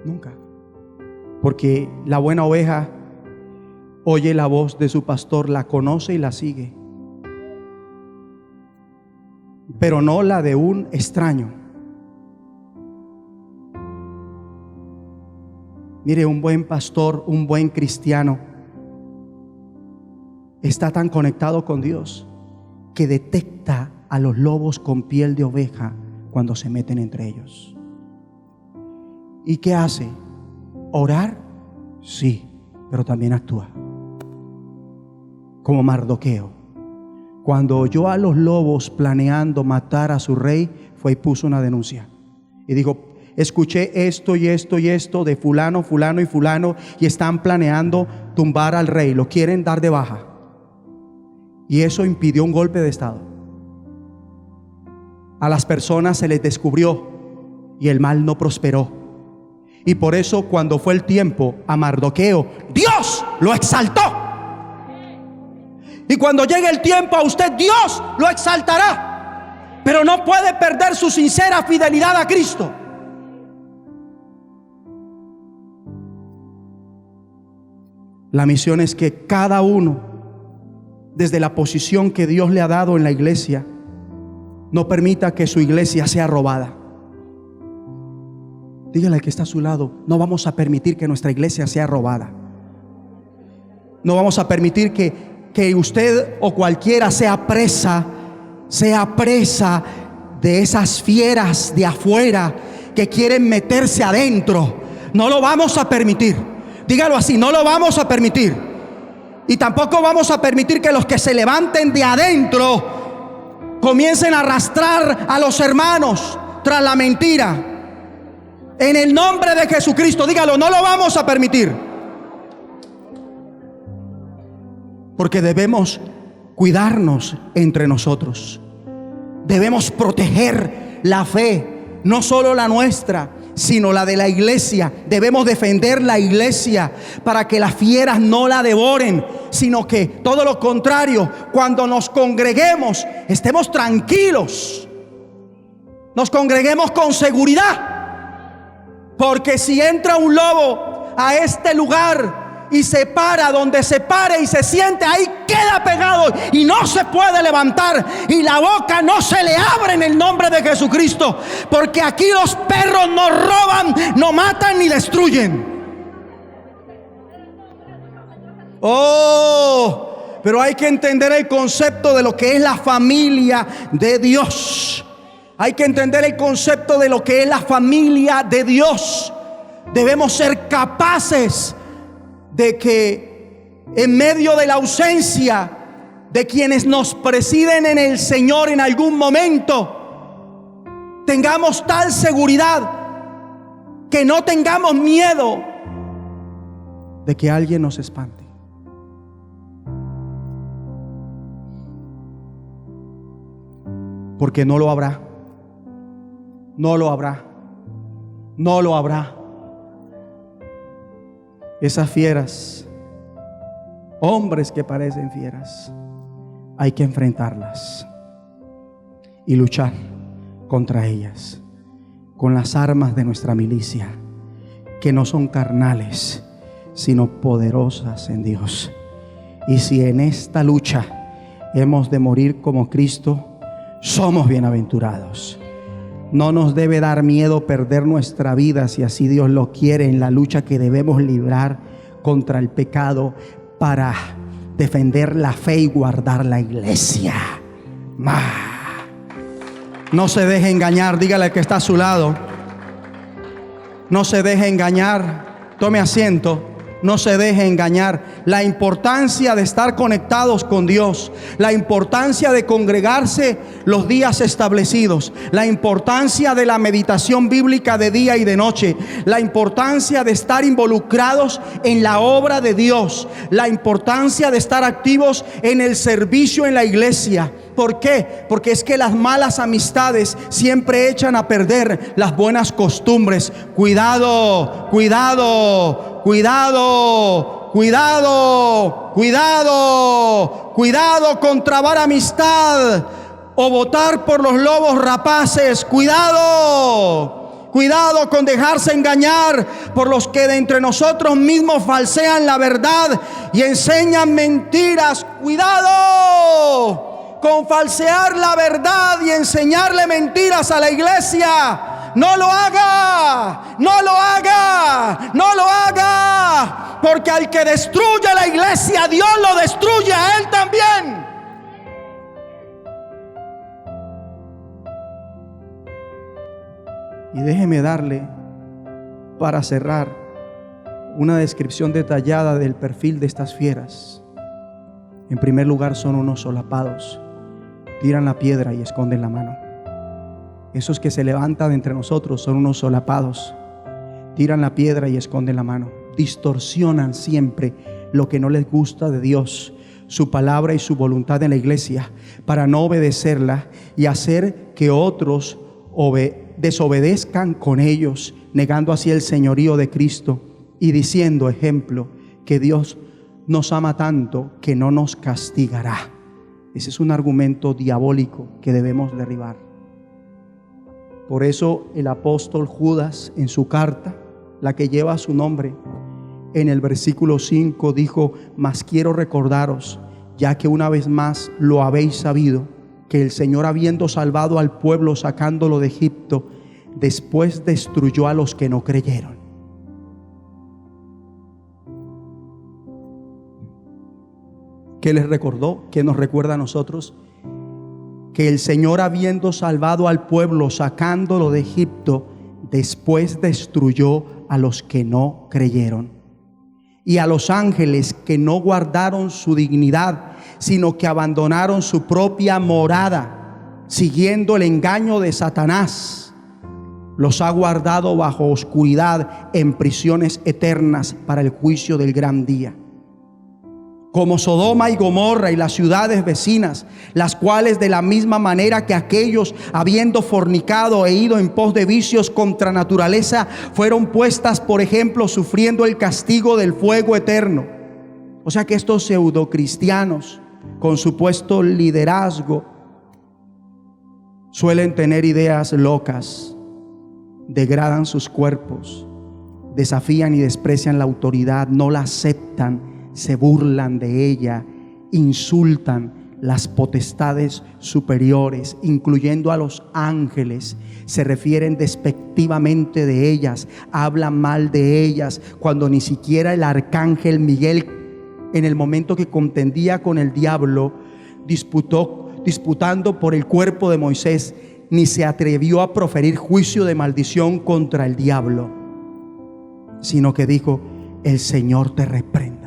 S1: Nunca. Porque la buena oveja oye la voz de su pastor, la conoce y la sigue, pero no la de un extraño. Mire, un buen pastor, un buen cristiano está tan conectado con Dios que detecta a los lobos con piel de oveja cuando se meten entre ellos. ¿Y qué hace? ¿Orar? Sí, pero también actúa. Como Mardoqueo, cuando oyó a los lobos planeando matar a su rey, fue y puso una denuncia y dijo: escuché esto y esto y esto de fulano, fulano y fulano, y están planeando tumbar al rey, lo quieren dar de baja. Y eso impidió un golpe de estado. A las personas se les descubrió y el mal no prosperó. Y por eso, cuando fue el tiempo, a Mardoqueo Dios lo exaltó. Y cuando llegue el tiempo a usted, Dios lo exaltará. Pero no puede perder su sincera fidelidad a Cristo. La misión es que cada uno, desde la posición que Dios le ha dado en la iglesia, no permita que su iglesia sea robada. Dígale al que está a su lado: no vamos a permitir que nuestra iglesia sea robada. No vamos a permitir que usted o cualquiera sea presa de esas fieras de afuera que quieren meterse adentro. No lo vamos a permitir. Dígalo así: no lo vamos a permitir. Y tampoco vamos a permitir que los que se levanten de adentro comiencen a arrastrar a los hermanos tras la mentira. En el nombre de Jesucristo, dígalo: no lo vamos a permitir. Porque debemos cuidarnos entre nosotros. Debemos proteger la fe, no solo la nuestra, sino la de la iglesia. Debemos defender la iglesia para que las fieras no la devoren, sino que todo lo contrario, cuando nos congreguemos, estemos tranquilos, nos congreguemos con seguridad. Porque si entra un lobo a este lugar y se para donde se pare y se siente, ahí queda pegado y no se puede levantar, y la boca no se le abre en el nombre de Jesucristo. Porque aquí los perros no roban, no matan ni destruyen. Oh, pero hay que entender el concepto de lo que es la familia de Dios. Hay que entender el concepto de lo que es la familia de Dios. Debemos ser capaces de que en medio de la ausencia de quienes nos presiden en el Señor en algún momento, tengamos tal seguridad que no tengamos miedo de que alguien nos espante. Porque no lo habrá. No lo habrá. No lo habrá. Esas fieras, hombres que parecen fieras, hay que enfrentarlas y luchar contra ellas con las armas de nuestra milicia, que no son carnales, sino poderosas en Dios. Y si en esta lucha hemos de morir como Cristo, somos bienaventurados. No nos debe dar miedo perder nuestra vida, si así Dios lo quiere, en la lucha que debemos librar contra el pecado para defender la fe y guardar la iglesia. No se deje engañar. Dígale al que está a su lado: no se deje engañar. Tome asiento. No se deje engañar. La importancia de estar conectados con Dios, la importancia de congregarse los días establecidos, la importancia de la meditación bíblica de día y de noche, la importancia de estar involucrados en la obra de Dios, la importancia de estar activos en el servicio en la iglesia. ¿Por qué? Porque es que las malas amistades siempre echan a perder las buenas costumbres. Cuidado, cuidado, cuidado, cuidado, cuidado, cuidado con trabar amistad o votar por los lobos rapaces. Cuidado, cuidado con dejarse engañar por los que de entre nosotros mismos falsean la verdad y enseñan mentiras. Cuidado con falsear la verdad y enseñarle mentiras a la iglesia. No lo haga, no lo haga, no lo haga, porque al que destruye la iglesia, Dios lo destruye a él también. Y déjeme darle, para cerrar, una descripción detallada del perfil de estas fieras. En primer lugar, son unos solapados. Tiran la piedra y esconden la mano. Esos que se levantan entre nosotros son unos solapados. Tiran la piedra y esconden la mano. Distorsionan siempre lo que no les gusta de Dios, su palabra y su voluntad en la iglesia, para no obedecerla y hacer que otros desobedezcan con ellos, negando así el señorío de Cristo y diciendo, ejemplo, que Dios nos ama tanto que no nos castigará. Ese es un argumento diabólico que debemos derribar. Por eso el apóstol Judas, en su carta, la que lleva su nombre, en el versículo 5 dijo: mas quiero recordaros, ya que una vez más lo habéis sabido, que el Señor, habiendo salvado al pueblo sacándolo de Egipto, después destruyó a los que no creyeron. ¿Qué les recordó? ¿Qué nos recuerda a nosotros? Que el Señor, habiendo salvado al pueblo sacándolo de Egipto, después destruyó a los que no creyeron. Y a los ángeles que no guardaron su dignidad, sino que abandonaron su propia morada, siguiendo el engaño de Satanás, los ha guardado bajo oscuridad en prisiones eternas para el juicio del gran día. Como Sodoma y Gomorra y las ciudades vecinas, las cuales de la misma manera que aquellos, habiendo fornicado e ido en pos de vicios contra naturaleza, fueron puestas por ejemplo, sufriendo el castigo del fuego eterno. O sea que estos pseudocristianos con supuesto liderazgo suelen tener ideas locas, degradan sus cuerpos, desafían y desprecian la autoridad, no la aceptan, se burlan de ella, insultan las potestades superiores, incluyendo a los ángeles, se refieren despectivamente de ellas, hablan mal de ellas, cuando ni siquiera el arcángel Miguel, en el momento que contendía con el diablo, disputando por el cuerpo de Moisés, ni se atrevió a proferir juicio de maldición contra el diablo, sino que dijo: el Señor te reprenda.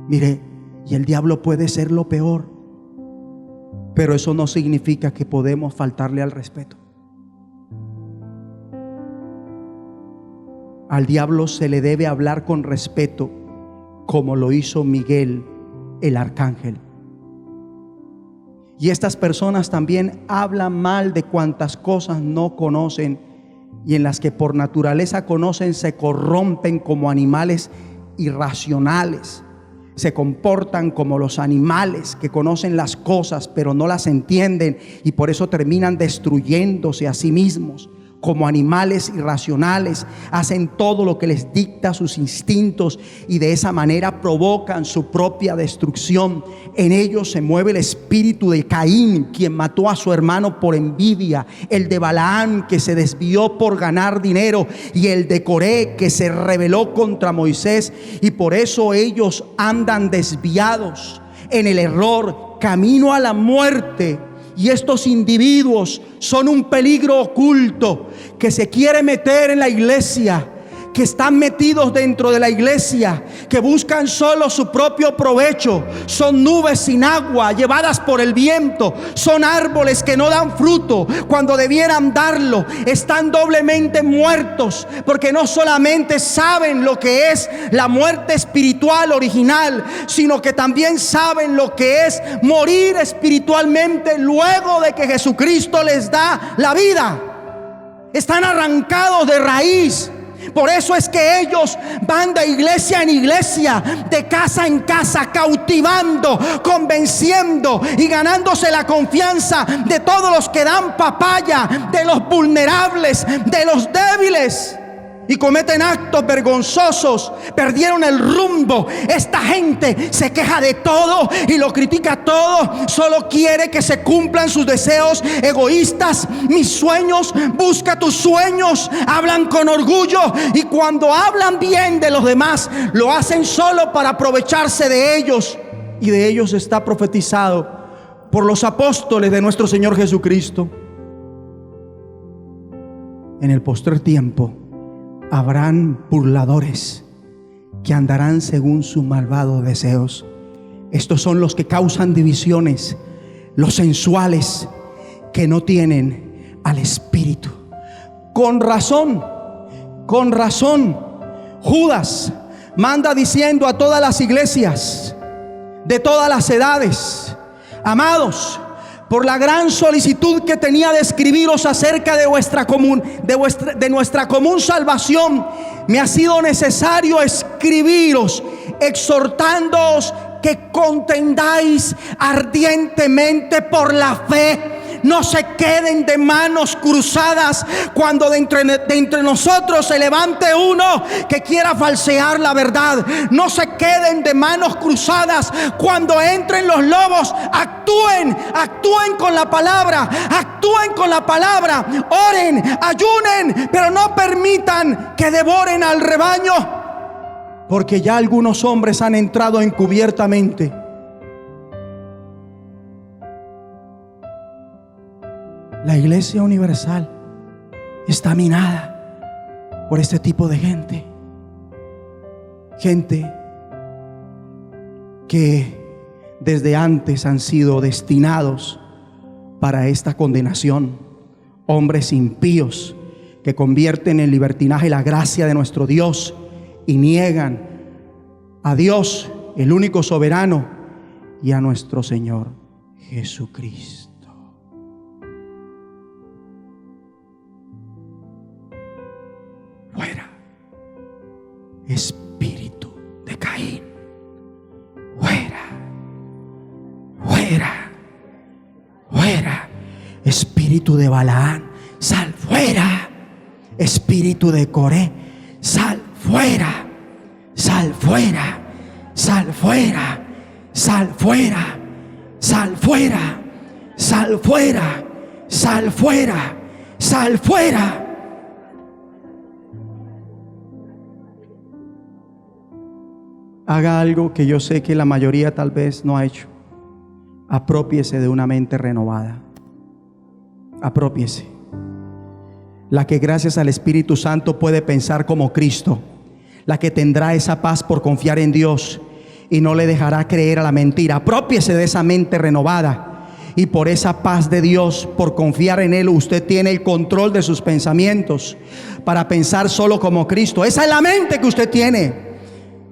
S1: Mire, y el diablo puede ser lo peor, pero eso no significa que podemos faltarle al respeto. Al diablo se le debe hablar con respeto, como lo hizo Miguel, el arcángel. Y estas personas también hablan mal de cuantas cosas no conocen, y en las que por naturaleza conocen se corrompen como animales irracionales. Se comportan como los animales que conocen las cosas pero no las entienden, y por eso terminan destruyéndose a sí mismos. Como animales irracionales, hacen todo lo que les dicta sus instintos y de esa manera provocan su propia destrucción. En ellos se mueve el espíritu de Caín, quien mató a su hermano por envidia, el de Balaam, que se desvió por ganar dinero, y el de Coré, que se rebeló contra Moisés, y por eso ellos andan desviados en el error, camino a la muerte. Y estos individuos son un peligro oculto que se quiere meter en la iglesia, que están metidos dentro de la iglesia, que buscan solo su propio provecho. Son nubes sin agua llevadas por el viento, son árboles que no dan fruto cuando debieran darlo. Están doblemente muertos, porque no solamente saben lo que es la muerte espiritual original, sino que también saben lo que es morir espiritualmente luego de que Jesucristo les da la vida. Están arrancados de raíz. Por eso es que ellos van de iglesia en iglesia, de casa en casa, cautivando, convenciendo y ganándose la confianza de todos los que dan papaya, de los vulnerables, de los débiles. Y cometen actos vergonzosos, perdieron el rumbo. Esta gente se queja de todo y lo critica todo. Solo quiere que se cumplan sus deseos egoístas. Mis sueños, busca tus sueños. Hablan con orgullo, y cuando hablan bien de los demás, lo hacen solo para aprovecharse de ellos. Y de ellos está profetizado por los apóstoles de nuestro Señor Jesucristo. En el postrer tiempo habrán burladores que andarán según sus malvados deseos. Estos son los que causan divisiones, los sensuales, que no tienen al Espíritu. Con razón, Judas manda diciendo a todas las iglesias de todas las edades: amados, por la gran solicitud que tenía de escribiros acerca de nuestra común salvación, me ha sido necesario escribiros, exhortándoos que contendáis ardientemente por la fe. No se queden de manos cruzadas cuando de entre nosotros se levante uno que quiera falsear la verdad. No se queden de manos cruzadas cuando entren los lobos. Actúen con la palabra, oren, ayunen, pero no permitan que devoren al rebaño, porque ya algunos hombres han entrado encubiertamente. La Iglesia Universal está minada por este tipo de gente. Gente que desde antes han sido destinados para esta condenación. Hombres impíos que convierten en libertinaje la gracia de nuestro Dios y niegan a Dios, el único soberano, y a nuestro Señor Jesucristo. Fuera, espíritu de Caín. Fuera, espíritu de Balaán. Sal fuera, espíritu de Coré. Sal fuera, sal fuera, sal fuera, sal fuera, sal fuera, sal fuera, sal fuera, sal fuera. Haga algo que yo sé que la mayoría tal vez no ha hecho. Aprópiese de una mente renovada. Aprópiese. La que gracias al Espíritu Santo puede pensar como Cristo. La que tendrá esa paz por confiar en Dios y no le dejará creer a la mentira. Aprópiese de esa mente renovada. Y por esa paz de Dios, por confiar en Él, usted tiene el control de sus pensamientos para pensar solo como Cristo. Esa es la mente que usted tiene.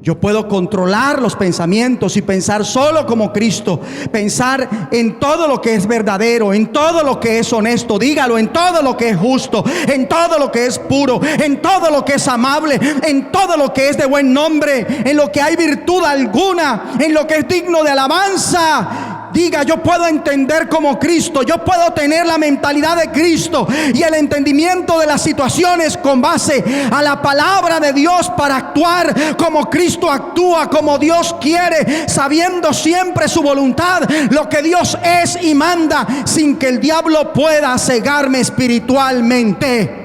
S1: Yo puedo controlar los pensamientos y pensar solo como Cristo. Pensar en todo lo que es verdadero, en todo lo que es honesto. Dígalo, en todo lo que es justo, en todo lo que es puro, en todo lo que es amable, en todo lo que es de buen nombre, en lo que hay virtud alguna, en lo que es digno de alabanza. Diga, yo puedo entender como Cristo. Yo puedo tener la mentalidad de Cristo y el entendimiento de las situaciones con base a la palabra de Dios para actuar como Cristo actúa, como Dios quiere, sabiendo siempre su voluntad, lo que Dios es y manda, sin que el diablo pueda cegarme espiritualmente.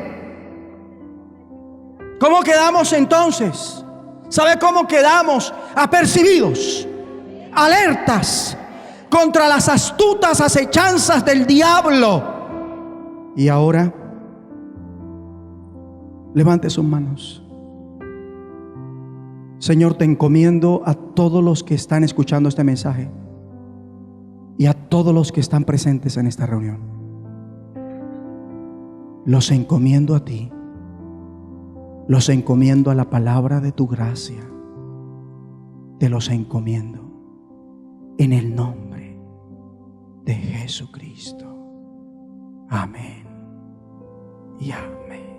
S1: ¿Cómo quedamos entonces? ¿Sabe cómo quedamos? Apercibidos, alertas contra las astutas acechanzas del diablo. Y ahora, levante sus manos. Señor, te encomiendo a todos los que están escuchando este mensaje y a todos los que están presentes en esta reunión. Los encomiendo a ti. Los encomiendo a la palabra de tu gracia. Te los encomiendo en el nombre de Jesucristo. Amén y amén.